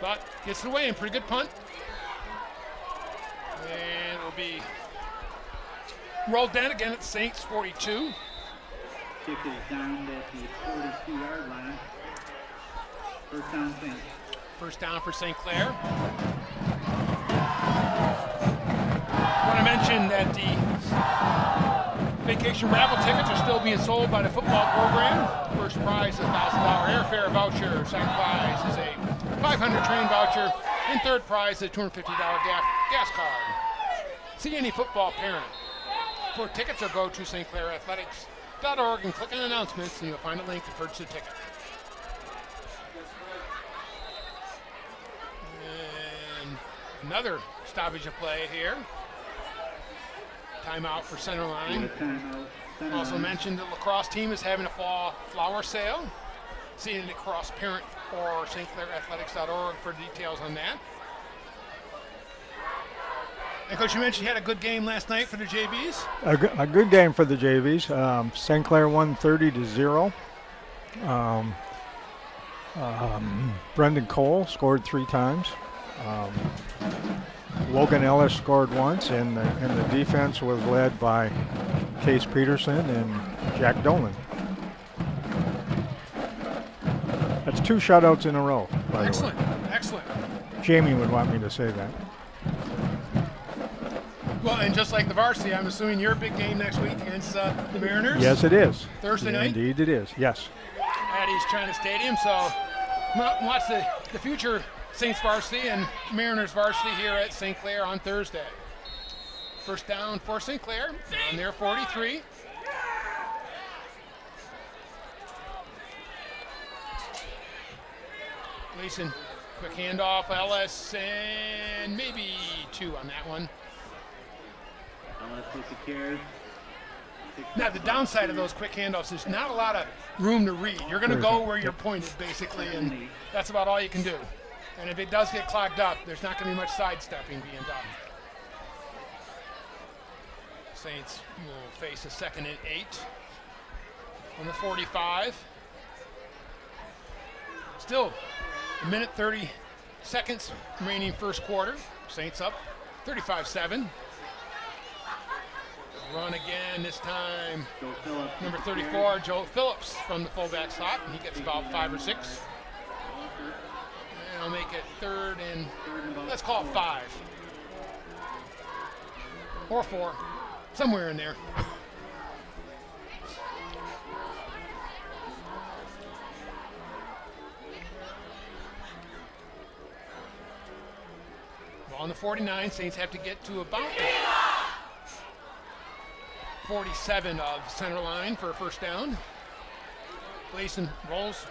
but gets it away and pretty good punt. And it'll be rolled down again at Saints 42. Kick is down at the 42-yard line. 1st down Saints. 1st down for St. Clair. I want to mention that the vacation raffle tickets are still being sold by the football program. First prize is a $1,000 airfare voucher. Second prize is a $500 train voucher. And third prize is a $250 gas card. See any football parent for tickets, or go to stclairathletics.org and click on announcements, and you'll find a link to purchase a ticket. And another stoppage of play here. Timeout for Centerline. Timeout. Also mentioned the lacrosse team is having a fall flower sale. See any lacrosse parent or stclairathletics.org for details on that. And Coach, you mentioned you had a good game last night for the JVs. A good game for the JVs. St. Clair won 30-0. Brendan Cole scored 3 times. Logan Ellis scored once, and the defense was led by Case Peterson and Jack Dolan. That's 2 shutouts in a row, by Excellent, the way. excellent. Jamie would want me to say that. Well, and just like the varsity, I'm assuming your big game next week against the Mariners. Yes, it is. Thursday night? Indeed it is, yes. At East China Stadium. So watch the future Saints varsity and Mariners varsity here at St. Clair on Thursday. 1st down for St. Clair on their 43. Gleason, quick handoff, Ellis, and maybe 2 on that one. Ellis with the carry. Now, the downside of those quick handoffs is not a lot of room to read. You're going to go where you're pointed, basically, and that's about all you can do. And if it does get clogged up, there's not going to be much sidestepping being done. Saints will face a 2nd and 8 on the 45. Still, a minute 30 seconds remaining first quarter. Saints up 35-7. Run again, this time number 34, Joe Phillips from the fullback slot, and he gets about 5 or 6. And I'll make it 3rd and, let's call it 5. Or 4, somewhere in there. Well, on the 49, Saints have to get to about 47 of center line for a first down. Gleason rolls,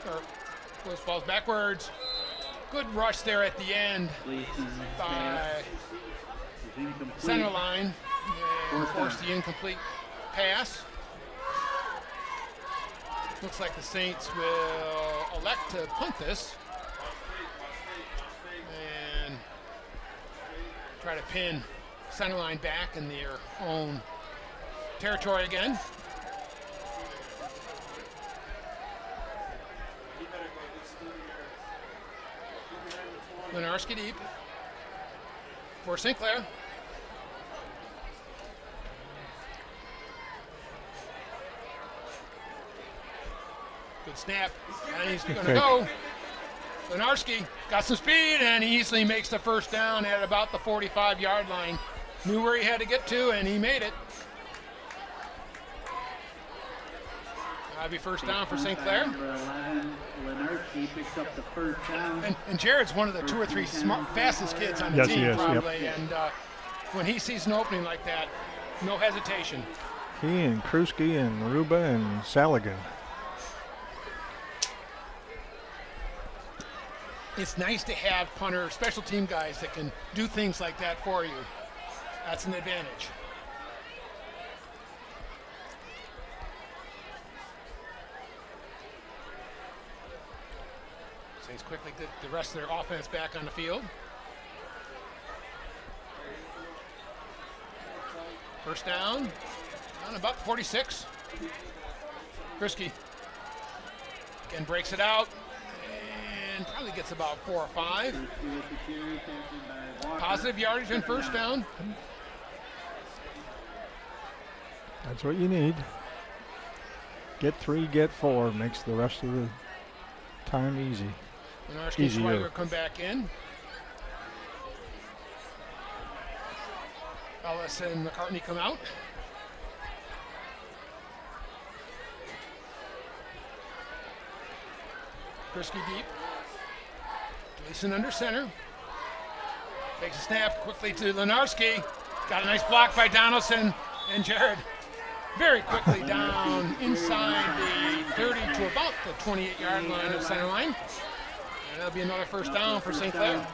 falls backwards. Good rush there at the end by center line. And forced the incomplete pass. Looks like the Saints will elect to punt this and try to pin center line back in their own territory again. Lenarski deep for St. Clair. Good snap, and he's going to go. Lenarski got some speed, and he easily makes the first down at about the 45-yard line. Knew where he had to get to, and he made it. That'll be first down for St. Clair. And Jared's one of the 2 or 3 fastest kids on the team, probably. Yep. And when he sees an opening like that, no hesitation. He and Kruski and Ruba and Saligan. It's nice to have punter, special team guys that can do things like that for you. That's an advantage. Saints quickly get the rest of their offense back on the field. First down on about 46. Krisky again breaks it out and probably gets about 4 or 5. Positive yardage and first down. That's what you need. Get 3, get 4, makes the rest of the time easy. Lenarski Schweiger come back in. Ellis and McCartney come out. Krisky deep. Gleason under center. Takes a snap quickly to Lenarski. Got a nice block by Donaldson, and Jared very quickly down inside the 30 to about the 28-yard line of center line. And that'll be another first down for St. Clair.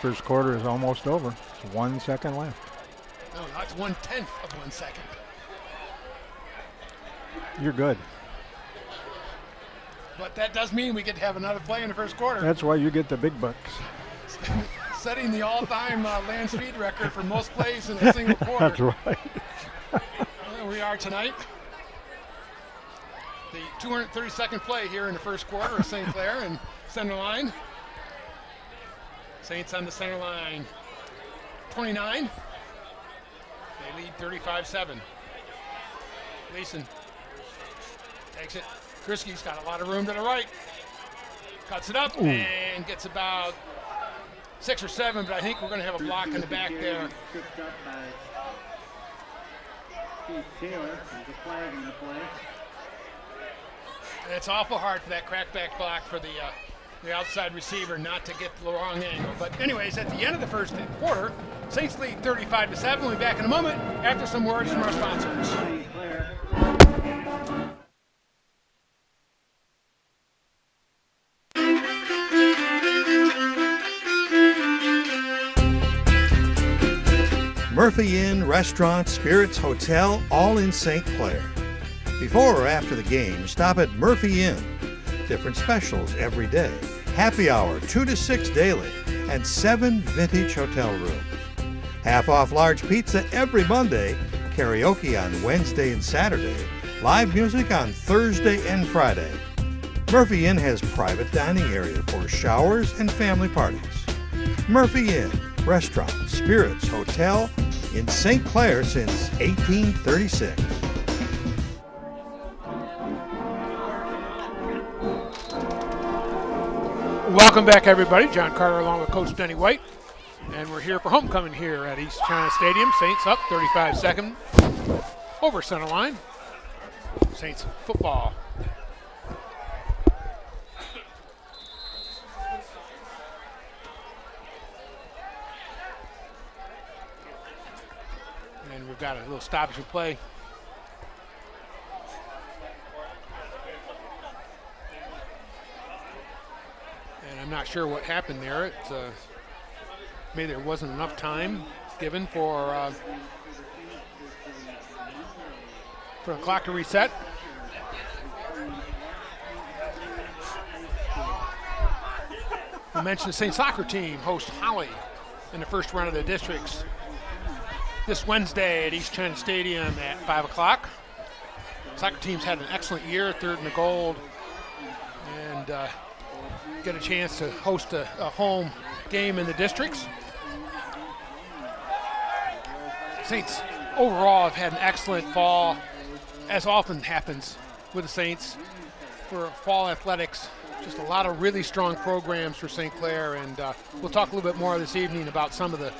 First quarter is almost over. It's 1 second left. No, that's 1/10 of 1 second. You're good. But that does mean we get to have another play in the first quarter. That's why you get the big bucks. Setting the all-time land speed record for most plays in a single quarter. That's right. There we are tonight. The 232nd play here in the first quarter of St. Clair and center line. Saints on the center line. 29. They lead 35-7. Gleason takes it. Krisky's got a lot of room to the right. Cuts it up and gets about 6 or 7, but I think we're going to have a block in the back there. And it's awful hard for that crackback block for the outside receiver not to get the wrong angle. But anyways, at the end of the first quarter, Saints lead 35-7. We'll be back in a moment after some words from our sponsors. Murphy Inn, Restaurant, Spirits, Hotel, all in St. Clair. Before or after the game, stop at Murphy Inn. Different specials every day. Happy hour 2 to 6 daily and 7 vintage hotel rooms. Half off large pizza every Monday, karaoke on Wednesday and Saturday, live music on Thursday and Friday. Murphy Inn has private dining area for showers and family parties. Murphy Inn, Restaurant, Spirits, Hotel in St. Clair since 1836. Welcome back, everybody. John Carter along with Coach Denny White. And we're here for homecoming here at East China Stadium. Saints up 35-2 over Centerline. Saints football. And we've got a little stoppage in play. And I'm not sure what happened there. Maybe there wasn't enough time given for the clock to reset. We mentioned the Saint soccer team host Holly in the first round of the districts this Wednesday at East China Stadium at 5 o'clock. Soccer team's had an excellent year, third in the gold, and get a chance to host a home game in the districts. Saints overall have had an excellent fall, as often happens with the Saints for fall athletics. Just a lot of really strong programs for St. Clair, and we'll talk a little bit more this evening about some of the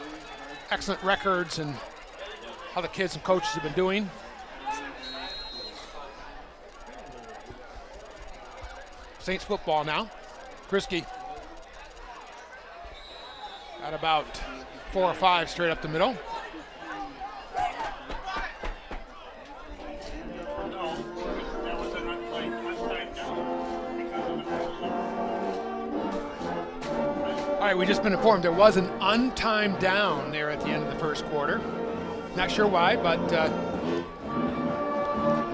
excellent records and how the kids and coaches have been doing. Saints football now. Krisky at about 4 or 5 straight up the middle. All right, we've just been informed there was an untimed down there at the end of the first quarter. Not sure why, but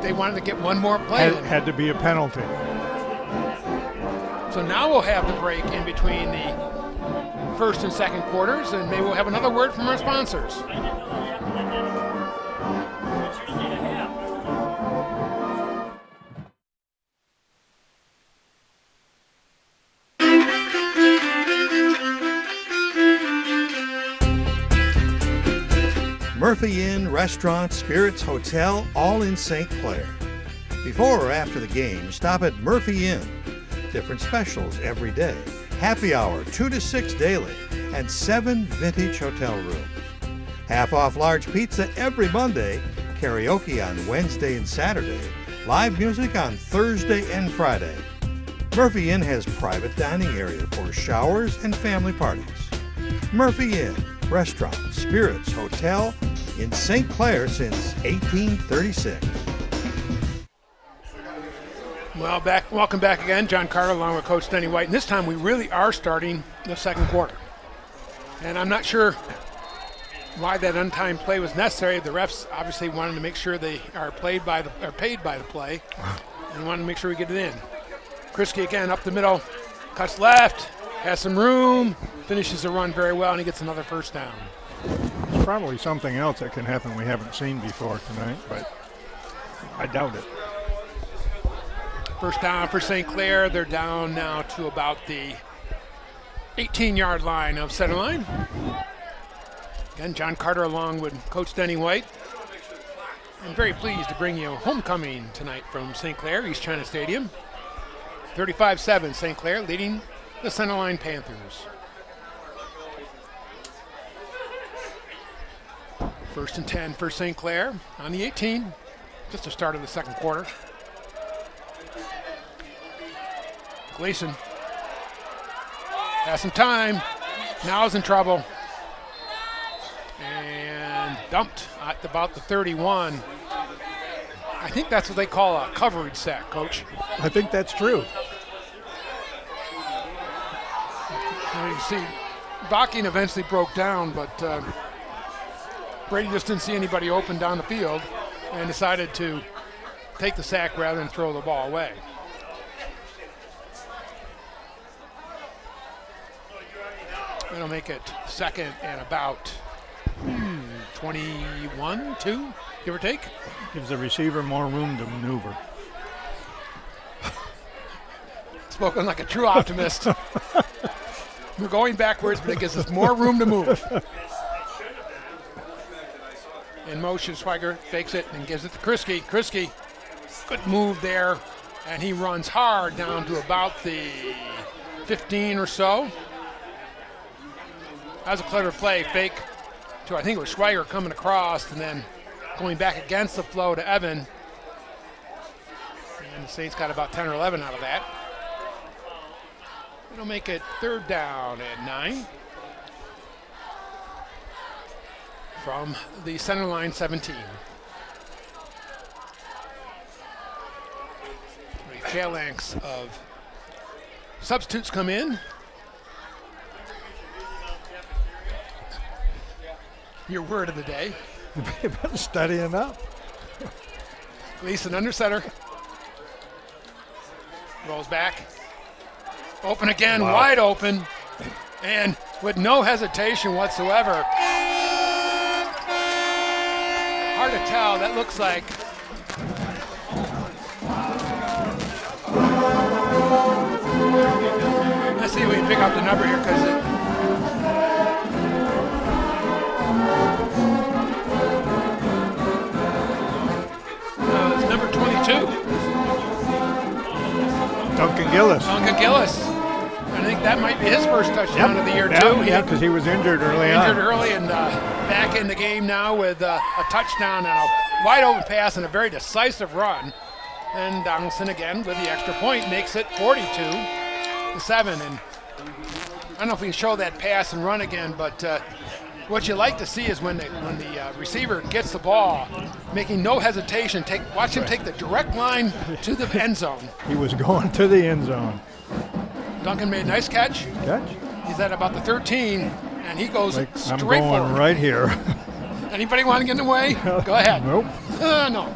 they wanted to get one more play. Had to be a penalty. So now we'll have the break in between the first and second quarters, and maybe we'll have another word from our sponsors. Murphy Inn, Restaurant, Spirits, Hotel, all in St. Clair. Before or after the game, stop at Murphy Inn. Different specials every day. Happy hour 2 to 6 daily and 7 vintage hotel rooms. Half off large pizza every Monday, karaoke on Wednesday and Saturday, live music on Thursday and Friday. Murphy Inn has private dining area for showers and family parties. Murphy Inn, Restaurant, Spirits, Hotel in St. Clair since 1836. Well, welcome back again. John Carter along with Coach Denny White. And this time we really are starting the second quarter. And I'm not sure why that untimed play was necessary. The refs obviously wanted to make sure they are paid by the play, and wanted to make sure we get it in. Krisky again up the middle, cuts left, has some room, finishes the run very well, and he gets another first down. There's probably something else that can happen we haven't seen before tonight, but I doubt it. First down for St. Clair. They're down now to about the 18-yard line of Centerline. Again, John Carter along with Coach Denny White. I'm very pleased to bring you homecoming tonight from St. Clair, East China Stadium. 35-7, St. Clair leading the Centerline Panthers. First and 10 for St. Clair on the 18, just the start of the second quarter. Gleason has some time, now is in trouble, and dumped at about the 31. I think that's what they call a coverage sack, Coach. I think that's true. And you see, Vakin eventually broke down, but Brady just didn't see anybody open down the field and decided to take the sack rather than throw the ball away. It'll make it 2nd and about 21, 2, give or take. Gives the receiver more room to maneuver. Spoken like a true optimist. We're going backwards, but it gives us more room to move. In motion, Schweiger fakes it and gives it to Kriske. Kriske, good move there, and he runs hard down to about the 15 or so. That was a clever play, fake to, I think it was Schweiger coming across and then going back against the flow to Evan. And the Saints got about 10 or 11 out of that. It'll make it 3rd down and 9 from the center line 17. A phalanx of substitutes come in. Your word of the day. You've been studying up. Gleason under center. Rolls back. Open again, wow. Wide open. And with no hesitation whatsoever. Hard to tell. That looks like let's see if we can pick up the number here because it's number 22. Duncan Gillis. Duncan Gillis. I think that might be his first touchdown of the year, too. Yeah, because he was injured early on. Injured early and back in the game now with a touchdown and a wide open pass and a very decisive run. And Donaldson again with the extra point makes it 42-7. And I don't know if we can show that pass and run again, but what you like to see is when the receiver gets the ball, making no hesitation, watch him take the direct line to the end zone. He was going to the end zone. Duncan made a nice catch. He's at about the 13, and he goes straight I'm going forward. right here. Anybody want to get in the way? Go ahead. Nope. No.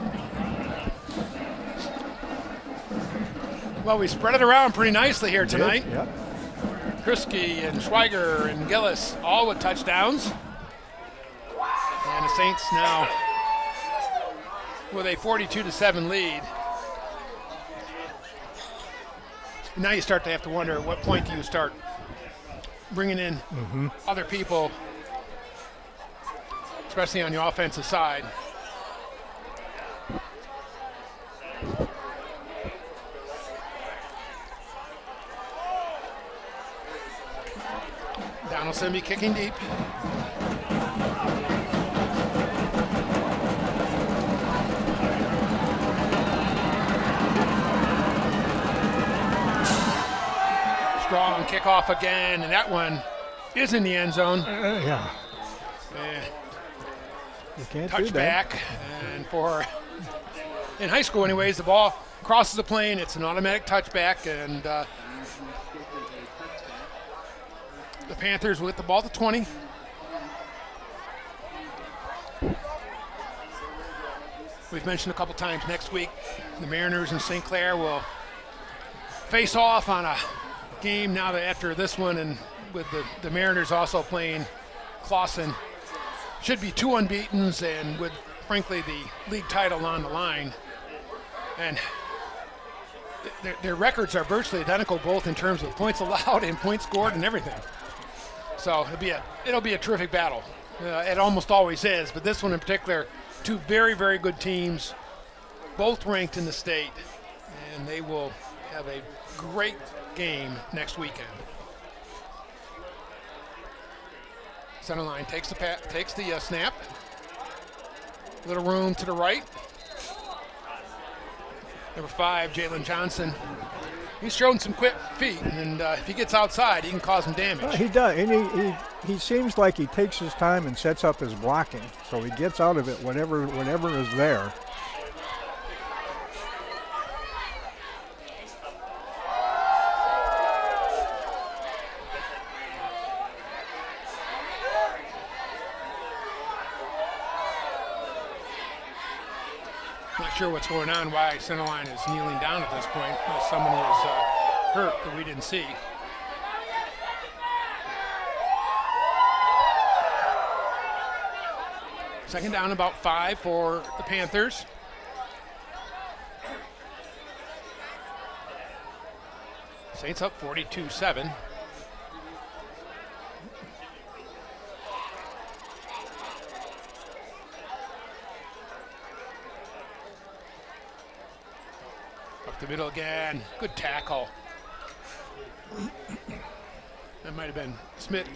Well, we spread it around pretty nicely here tonight. Yep. Kriske and Schweiger and Gillis all with touchdowns. And the Saints now with a 42-7 lead. Now you start to have to wonder at what point do you start bringing in other people, especially on the offensive side. Donaldson be kicking deep. Strong kickoff again, and that one is in the end zone. Yeah. You can't do that. Touchback, and in high school anyways, the ball crosses the plane, it's an automatic touchback, and the Panthers will get the ball to 20. We've mentioned a couple times next week, the Mariners and St. Clair will face off on a game now that after this one, and with the Mariners also playing Clausen. Should be 2 unbeatens, and with, frankly, the league title on the line. And their records are virtually identical, both in terms of points allowed and points scored and everything. So it'll be a terrific battle. It almost always is, but this one in particular, 2 very, very good teams, both ranked in the state, and they will have a great game next weekend. Centerline takes the snap. Little room to the right. Number 5, Jalen Johnson. He's shown some quick feet, and if he gets outside, he can cause some damage. He does, and he seems like he takes his time and sets up his blocking, so he gets out of it whatever is there. sure what's going on, why Centerline is kneeling down at this point. Unless someone was hurt that we didn't see. Second down, about 5 for the Panthers. Saints up 42-7. Up the middle again. Good tackle. That might have been Smith.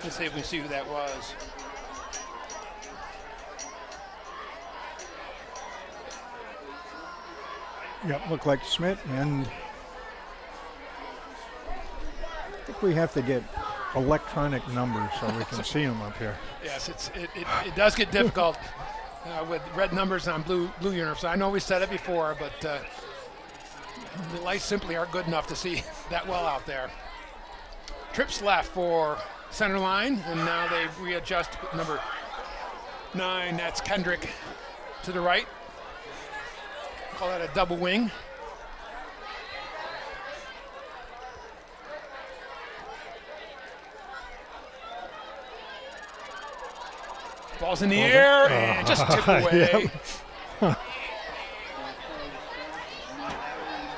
Let's see if we see who that was. Yep, looked like Smith, and I think we have to get electronic numbers so we can see them up here. Yes, it does get difficult with red numbers on blue uniforms. I know we said it before, but the lights simply aren't good enough to see that well out there. Trips left for Centerline, and now they readjust number 9. That's Kendrick to the right. Call that a double wing. Ball's in the air and just tip away.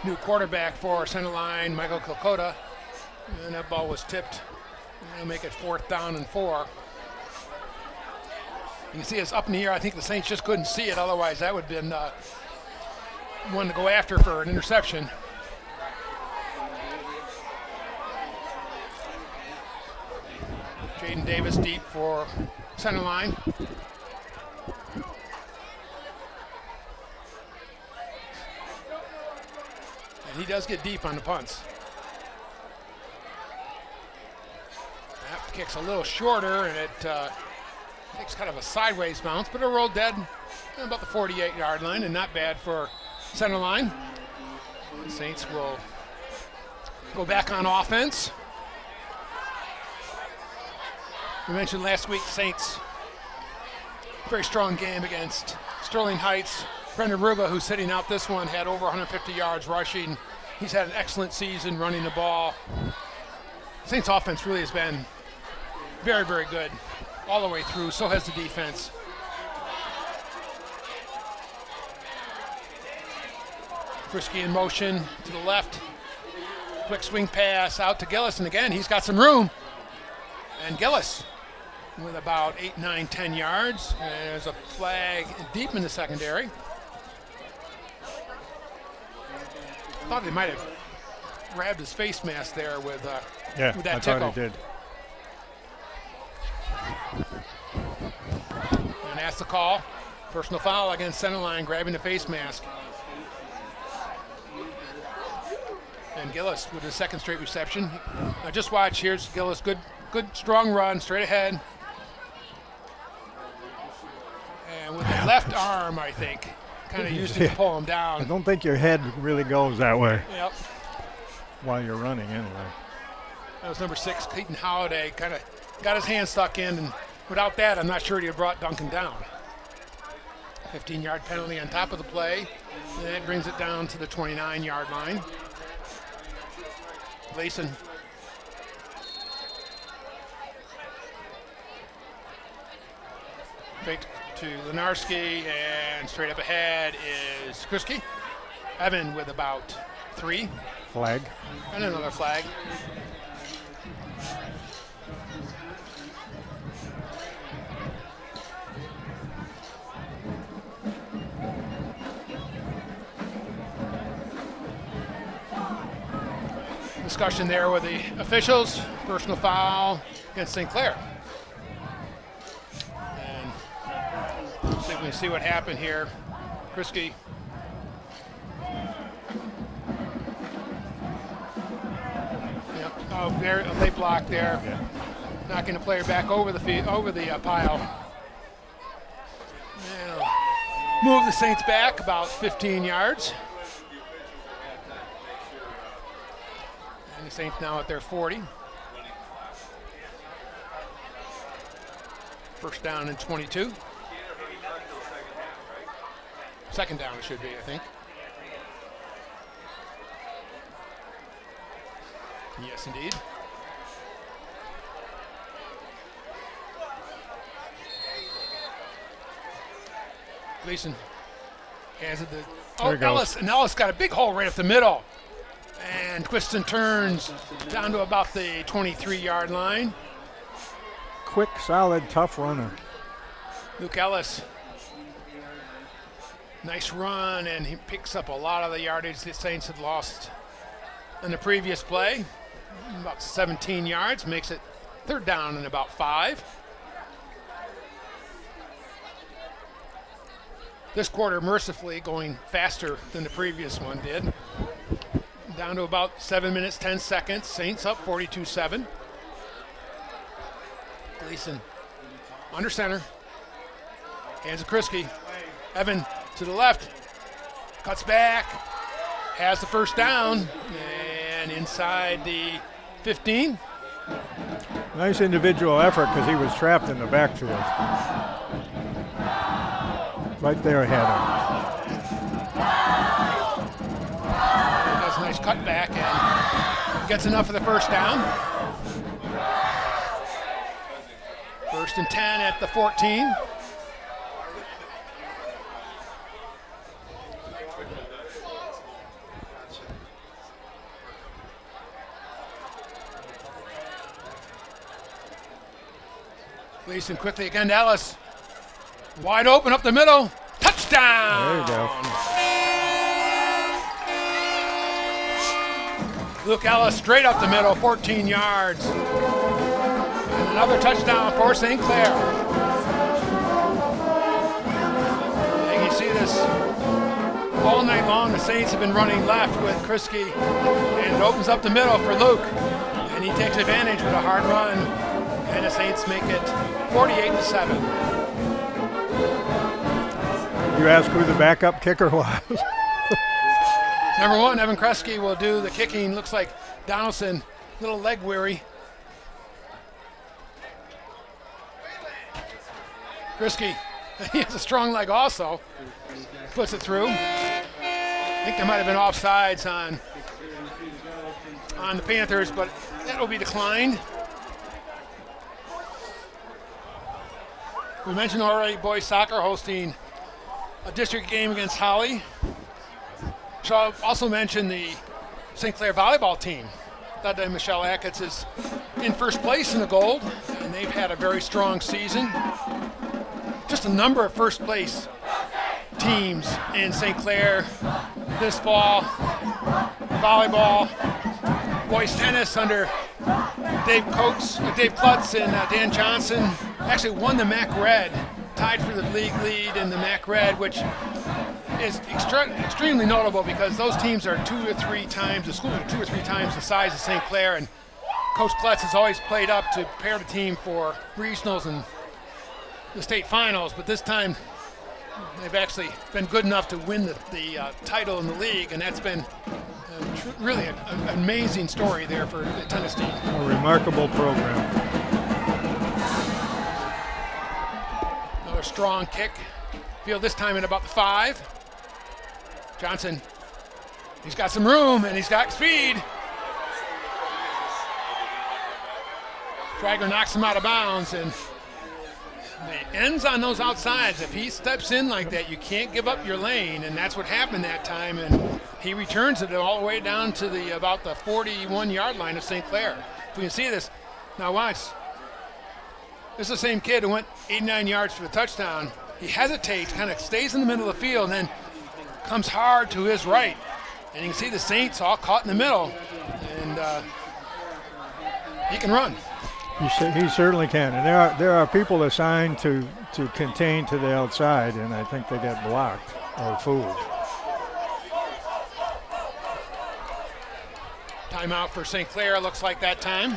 New quarterback for Centerline, Michael Kilcota. And that ball was tipped. They'll make it 4th down and 4. You can see it's up in the air. I think the Saints just couldn't see it. Otherwise, that would have been one to go after for an interception. Jaden Davis deep for Centerline. And he does get deep on the punts. That kicks a little shorter, and it takes kind of a sideways bounce, but it'll roll dead about the 48-yard line, and not bad for Centerline. The Saints will go back on offense. We mentioned last week Saints, very strong game against Sterling Heights. Brendan Ruba, who's sitting out this one, had over 150 yards rushing. He's had an excellent season running the ball. Saints offense really has been very, very good all the way through. So has the defense. Frisky in motion to the left. Quick swing pass out to Gillis, and again, he's got some room. And Gillis with about 8, 9, 10 yards. And there's a flag deep in the secondary. Thought they might have grabbed his face mask there with that I tickle. thought he did. And that's the call. Personal foul against Centerline, grabbing the face mask. And Gillis with his second straight reception. Now just watch, here's Gillis, good strong run, straight ahead. And with the left arm, I think, kind of used it to pull him down. I don't think your head really goes that way. Yep. While you're running, anyway. That was number 6, Clayton Holiday, kind of got his hand stuck in, and without that, I'm not sure he'd have brought Duncan down. 15-yard penalty on top of the play, and that brings it down to the 29-yard line. Gleason. Fake to Lenarski, and straight up ahead is Krisky. Evan with about 3. Flag. And another flag. Discussion there with the officials. Personal foul against St. Clair. And see if we can see what happened here. Krisky. Yep. Oh, there, a late block there. Yeah. Knocking the player back over the pile. And move the Saints back about 15 yards. And the Saints now at their 40. First down and 22. Second down it should be, I think. Yes, indeed. Gleason has it. Ellis got a big hole right up the middle. And twists and turns down to about the 23-yard line. Quick, solid, tough runner. Luke Ellis. Nice run, and he picks up a lot of the yardage the Saints had lost in the previous play. About 17 yards, makes it third down and about 5. This quarter, mercifully, going faster than the previous one did. Down to about 7 minutes, 10 seconds. Saints up 42-7. Gleason under center. Hands to Kriske. Evan to the left. Cuts back. Has the first down. And inside the 15. Nice individual effort because he was trapped in the backfield. Right there ahead of him. Does a nice cutback and gets enough for the first down. First and 10 at the 14. Gleason quickly again to Ellis. Wide open up the middle. Touchdown! There you go. Luke Ellis straight up the middle, 14 yards. And another touchdown for St. Clair. And you see this all night long. The Saints have been running left with Kriske, and it opens up the middle for Luke. And he takes advantage with a hard run. And the Saints make it 48-7. You ask who the backup kicker was. Number 1, Evan Kriske will do the kicking. Looks like Donaldson, little leg weary. Kriske, he has a strong leg also. Puts it through. I think there might have been offsides on the Panthers, but that will be declined. We mentioned already boys soccer hosting a district game against Holly. So I'll also mention the St. Clair volleyball team. That day Michelle Ackett is in first place in the gold, and they've had a very strong season. Just a number of first place teams in St. Clair this fall. Volleyball, boys tennis under Dave Klutz and Dan Johnson actually won the MAC Red, tied for the league lead in the MAC Red, which is extremely notable because those teams are 2 or 3 times, the schools are 2 or 3 times the size of St. Clair, and Coach Klutz has always played up to prepare the team for regionals and the state finals, but this time they've actually been good enough to win the title in the league, and that's been really an amazing story there for the tennis team. A remarkable program. Another strong kick. Field this time at about the 5. Johnson, he's got some room and he's got speed. Dragler knocks him out of bounds, and it ends on those outsides. If he steps in like that, you can't give up your lane, and that's what happened that time, and he returns it all the way down to about the 41-yard line of St. Clair. If we can see this, now watch. This is the same kid who went 89 yards for the touchdown. He hesitates, kind of stays in the middle of the field, and then comes hard to his right. And you can see the Saints all caught in the middle, and he can run. He certainly can, and there are people assigned to contain to the outside, and I think they get blocked or fooled. Timeout for St. Clair, looks like that time.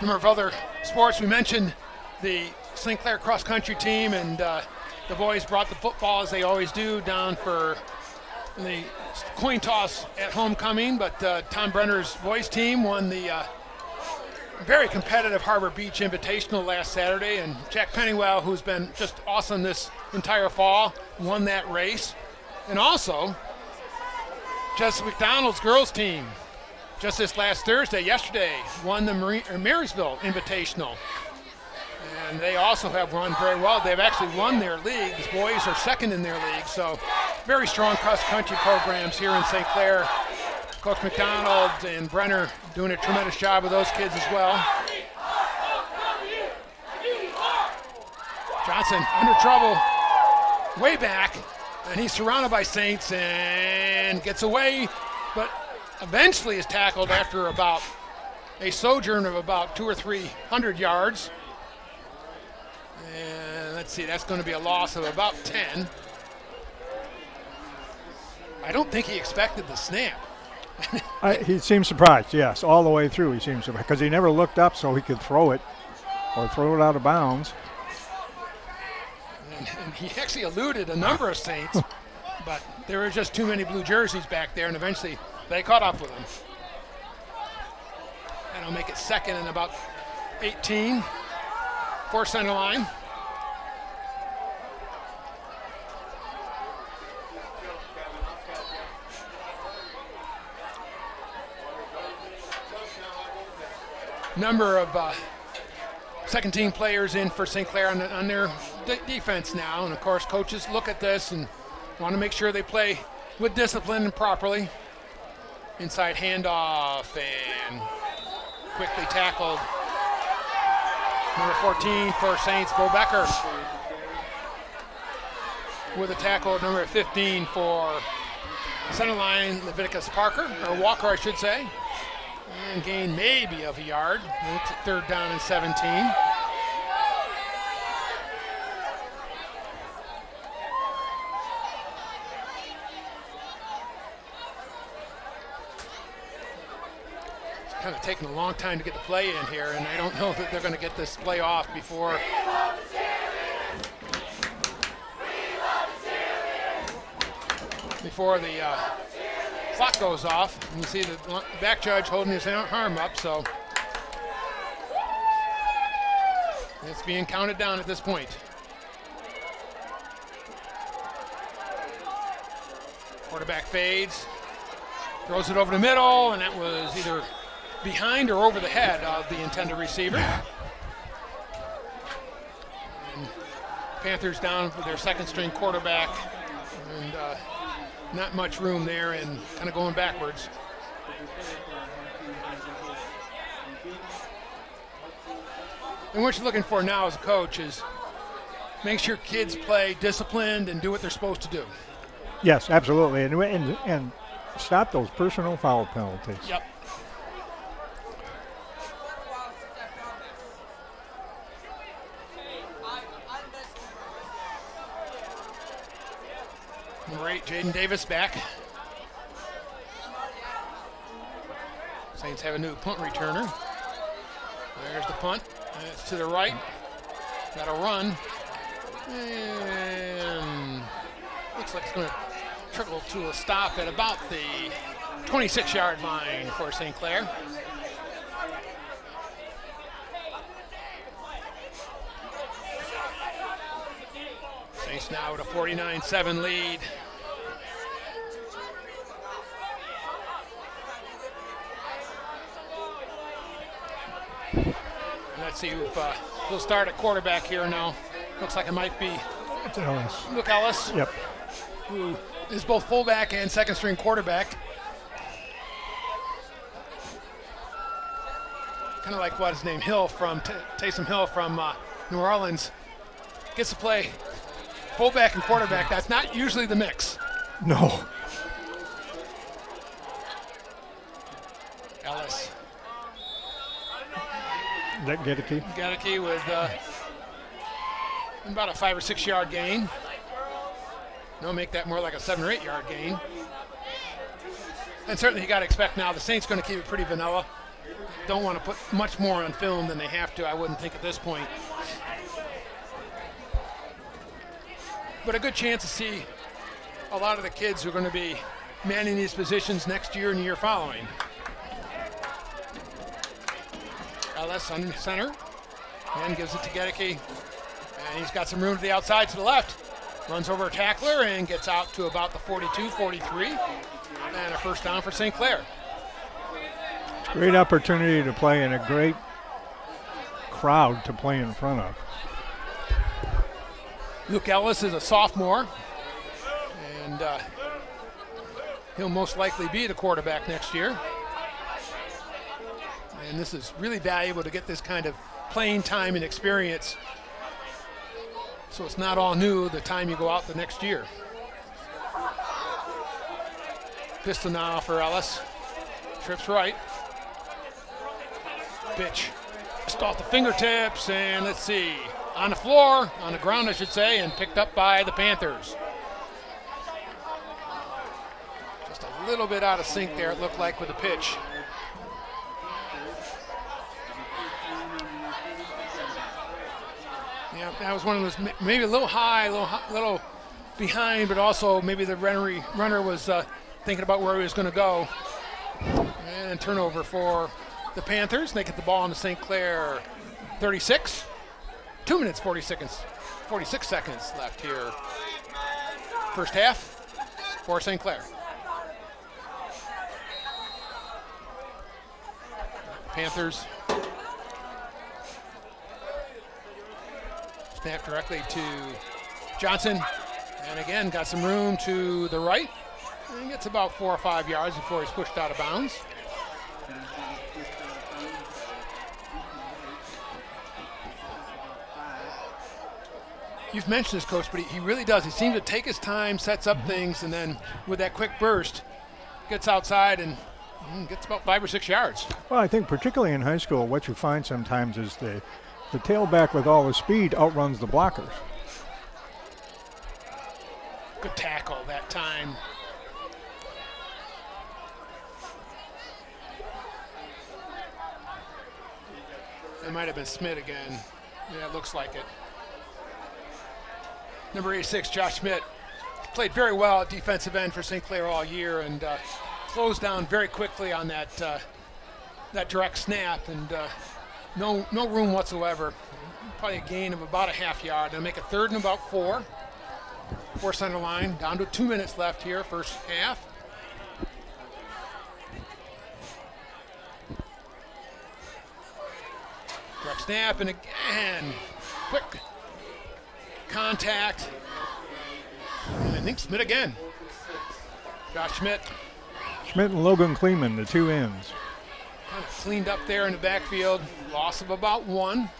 Number of other sports. We mentioned the St. Clair cross-country team, and the boys brought the football, as they always do, down for the coin toss at homecoming, but Tom Brenner's boys team won the very competitive Harbor Beach Invitational last Saturday, and Jack Pennywell, who's been just awesome this entire fall, won that race. And also, Jessica McDonald's girls team, just this last yesterday, won the Marysville Invitational. And they also have run very well. They've actually won their league. The boys are second in their league, so very strong cross-country programs here in St. Clair. Coach McDonald and Brenner doing a tremendous job with those kids as well. Johnson under trouble, way back, and he's surrounded by Saints and gets away, but eventually is tackled after about a sojourn of about 200 or 300 yards. And let's see, that's going to be a loss of about 10. I don't think he expected the snap. He seemed surprised, yes, all the way through he seemed surprised, because he never looked up so he could throw it or throw it out of bounds. And he actually eluded a number of Saints, but there were just too many blue jerseys back there, and eventually they caught up with him. That'll make it second and about 18 for Centerline. Number of second team players in for St. Clair on their defense now, and of course coaches look at this and want to make sure they play with discipline and properly. Inside handoff and quickly tackled. Number 14 for Saints, Bo Becker, with a tackle. Number 15 for Centerline, Leviticus Walker, I should say. And gain maybe of a yard. It's third down and 17. It's kind of taking a long time to get the play in here, and I don't know that they're going to get this play off before the clock goes off. And you see the back judge holding his arm up, so it's being counted down at this point. Quarterback fades, throws it over the middle, and that was either behind or over the head of the intended receiver. And Panthers down for their second string quarterback, and not much room there and kind of going backwards. And what you're looking for now as a coach is make sure kids play disciplined and do what they're supposed to do. Yes, absolutely, and stop those personal foul penalties. Yep. Number 8, Jaden Davis back. Saints have a new punt returner. There's the punt. It's to the right. Got a run. And looks like it's going to trickle to a stop at about the 26-yard line for St. Clair. Saints now with a 49-7 lead. Let's see if he'll start at quarterback here now. Looks like it might be Luke Ellis. Yep. Who is both fullback and second string quarterback. Kind of like what's his name, Hill from Taysom Hill from New Orleans. Gets to play fullback and quarterback. That's not usually the mix. No. Ellis. That Gedeke? Gedeke with about a 5 or 6 yard gain. No, make that more like a 7 or 8 yard gain. And certainly you got to expect now the Saints going to keep it pretty vanilla. Don't want to put much more on film than they have to, I wouldn't think at this point. But a good chance to see a lot of the kids who are going to be manning these positions next year and the year following. Ellis under center and gives it to Gedeke. And he's got some room to the outside to the left. Runs over a tackler and gets out to about the 42, 43. And a first down for St. Clair. Great opportunity to play in a great crowd to play in front of. Luke Ellis is a sophomore, and he'll most likely be the quarterback next year. And this is really valuable to get this kind of playing time and experience, so it's not all new the time you go out the next year. Pistol now for Ellis. Trips right. Pitch just off the fingertips, and let's see, on the floor, on the ground I should say, and picked up by the Panthers. Just a little bit out of sync there, it looked like, with the pitch. Yeah, that was one of those, maybe a little high, little behind, but also maybe the runner was thinking about where he was going to go. And turnover for the Panthers. They get the ball on the St. Clair 36. 2 minutes, 46 seconds left here. First half for St. Clair. Panthers snap directly to Johnson. And again, got some room to the right. And he gets about 4 or 5 yards before he's pushed out of bounds. You've mentioned this, Coach, but he really does. He seems to take his time, sets up things, and then with that quick burst, gets outside and gets about 5 or 6 yards. Well, I think particularly in high school, what you find sometimes is the tailback with all the speed outruns the blockers. Good tackle that time. It might have been Schmidt again. Yeah, it looks like it. Number 86, Josh Schmidt, played very well at defensive end for St. Clair all year and closed down very quickly on that direct snap, and no room whatsoever. Probably a gain of about a half yard. They'll make a third and about 4 for Centerline. Down to 2 minutes left here, first half. Direct snap, and again, quick contact. And I think Schmidt again. Josh Schmidt. Schmidt and Logan Kleeman, the two ends. Kind of cleaned up there in the backfield. Loss of about 1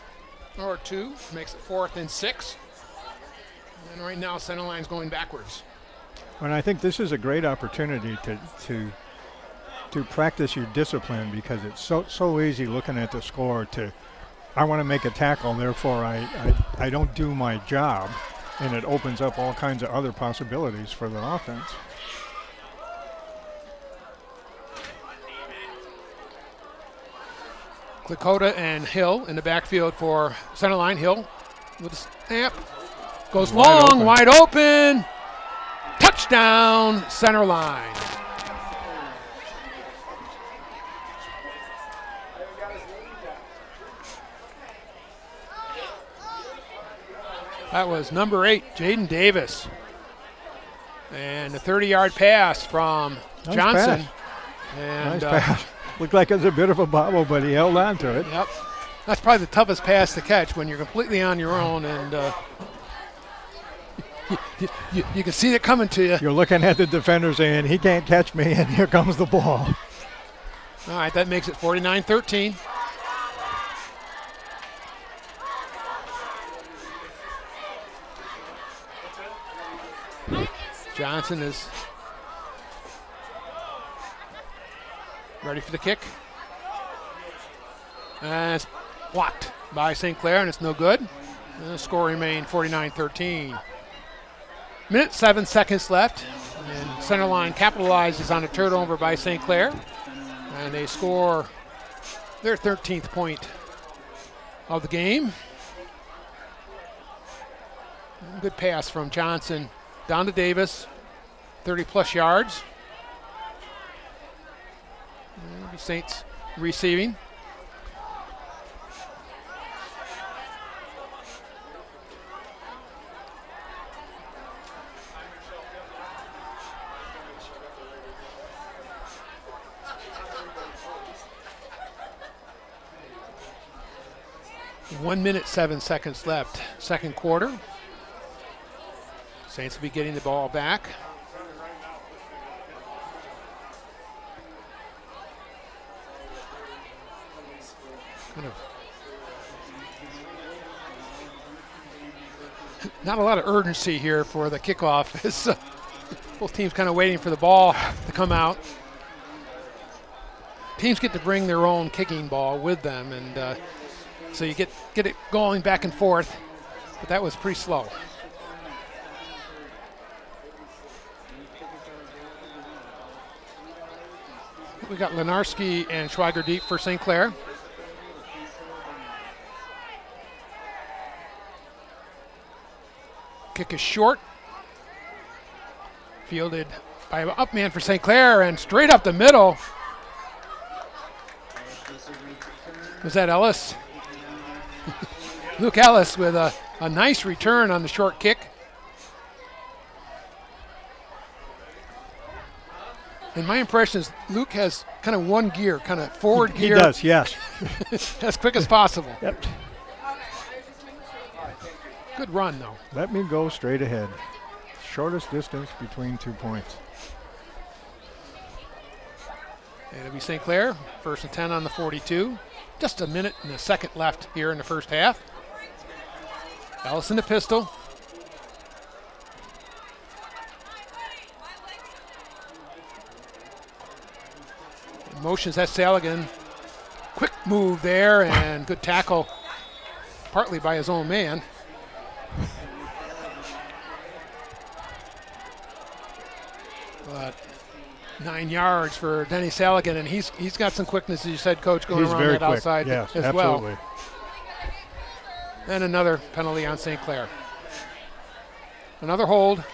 or 2. Makes it 4th and 6. And right now, Centerline's going backwards. And I think this is a great opportunity to practice your discipline, because it's so easy looking at the score to, I want to make a tackle, therefore I don't do my job, and it opens up all kinds of other possibilities for the offense. Lakota and Hill in the backfield for Centerline. Hill with a snap. Goes long, wide open. Touchdown, Centerline. That was number 8, Jaden Davis. And a 30-yard pass from Johnson. Pass. And, nice pass. Looked like it was a bit of a bobble, but he held on to it. Yep. That's probably the toughest pass to catch when you're completely on your own, and you can see it coming to you. You're looking at the defender saying, he can't catch me, and here comes the ball. All right, that makes it 49-13. Johnson is ready for the kick. And it's blocked by St. Clair, and it's no good. And the score remained 49-13. Minute 7 seconds left, and Centerline capitalizes on a turnover by St. Clair, and they score their 13th point of the game. Good pass from Johnson down to Davis, 30-plus yards. Saints receiving. 1 minute, 7 seconds left, second quarter. Saints will be getting the ball back. Not a lot of urgency here for the kickoff. It's, both teams kind of waiting for the ball to come out. Teams get to bring their own kicking ball with them, and so you get it going back and forth, but that was pretty slow. We got Lenarski and Schweiger deep for St. Clair. Kick is short. Fielded by an up man for St. Clair, and straight up the middle. Was that Ellis? Luke Ellis with a nice return on the short kick. And my impression is Luke has kind of one gear, kind of forward gear. He does, yes. As quick as possible. Yep. Good run, though. Let me go straight ahead. Shortest distance between 2 points. And it'll be St. Clair, 1st and 10 on the 42. Just a minute and a second left here in the first half. Ellis in the pistol. Motions at Saligan. Quick move there and good tackle, partly by his own man. But 9 yards for Denny Saligan, and he's got some quickness, as you said, Coach, going around that outside yes, as absolutely. well. And another penalty on St. Clair. Another hold.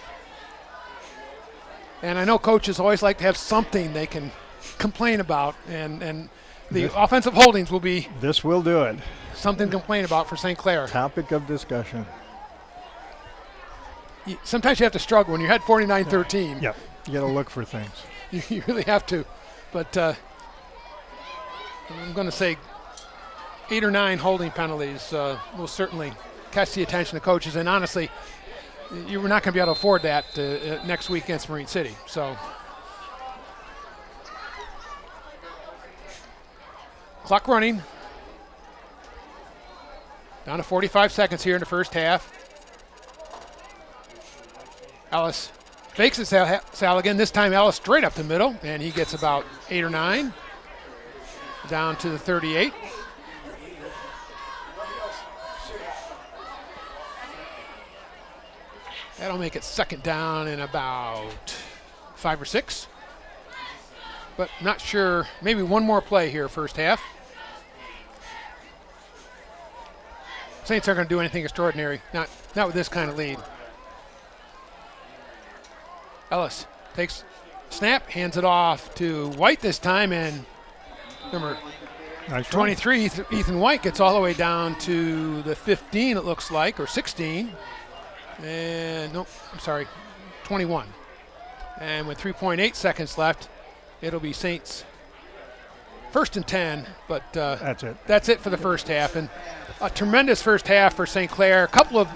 And I know coaches always like to have something they can complain about, and the offensive holdings will be this will do it. Something to complain about for St. Clair. Topic of discussion. Sometimes you have to struggle when you're at 49-13. Yep, you got to look for things. You really have to. But I'm going to say 8 or 9 holding penalties will certainly catch the attention of coaches. And honestly, you were not going to be able to afford that next week against Marine City. So, clock running. Down to 45 seconds here in the first half. Ellis fakes it, Saligan. This time Ellis straight up the middle, and he gets about 8 or 9. Down to the 38. That'll make it second down in about 5 or 6. But not sure, maybe one more play here first half. Saints aren't going to do anything extraordinary, not with this kind of lead. Ellis takes snap, hands it off to White this time, and number 23, Ethan White, gets all the way down to the 15, it looks like, or 16. And no, I'm sorry, 21. And with 3.8 seconds left, it'll be Saints 1st and 10, but that's it. That's it for the first half. And a tremendous first half for St. Clair. A couple of,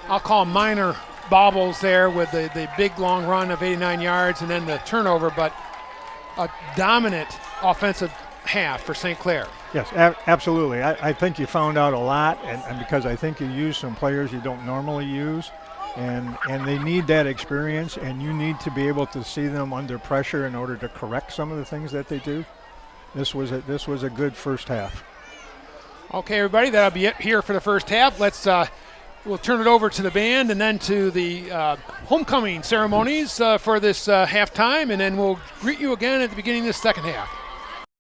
I'll call them minor bobbles there with the big long run of 89 yards and then the turnover, but a dominant offensive half for St. Clair. Yes, absolutely. I think you found out a lot, and because I think you used some players you don't normally use, and they need that experience, and you need to be able to see them under pressure in order to correct some of the things that they do. This was a good first half. Okay, everybody, that'll be it here for the first half. Let's we'll turn it over to the band and then to the homecoming ceremonies for this halftime, and then we'll greet you again at the beginning of the second half.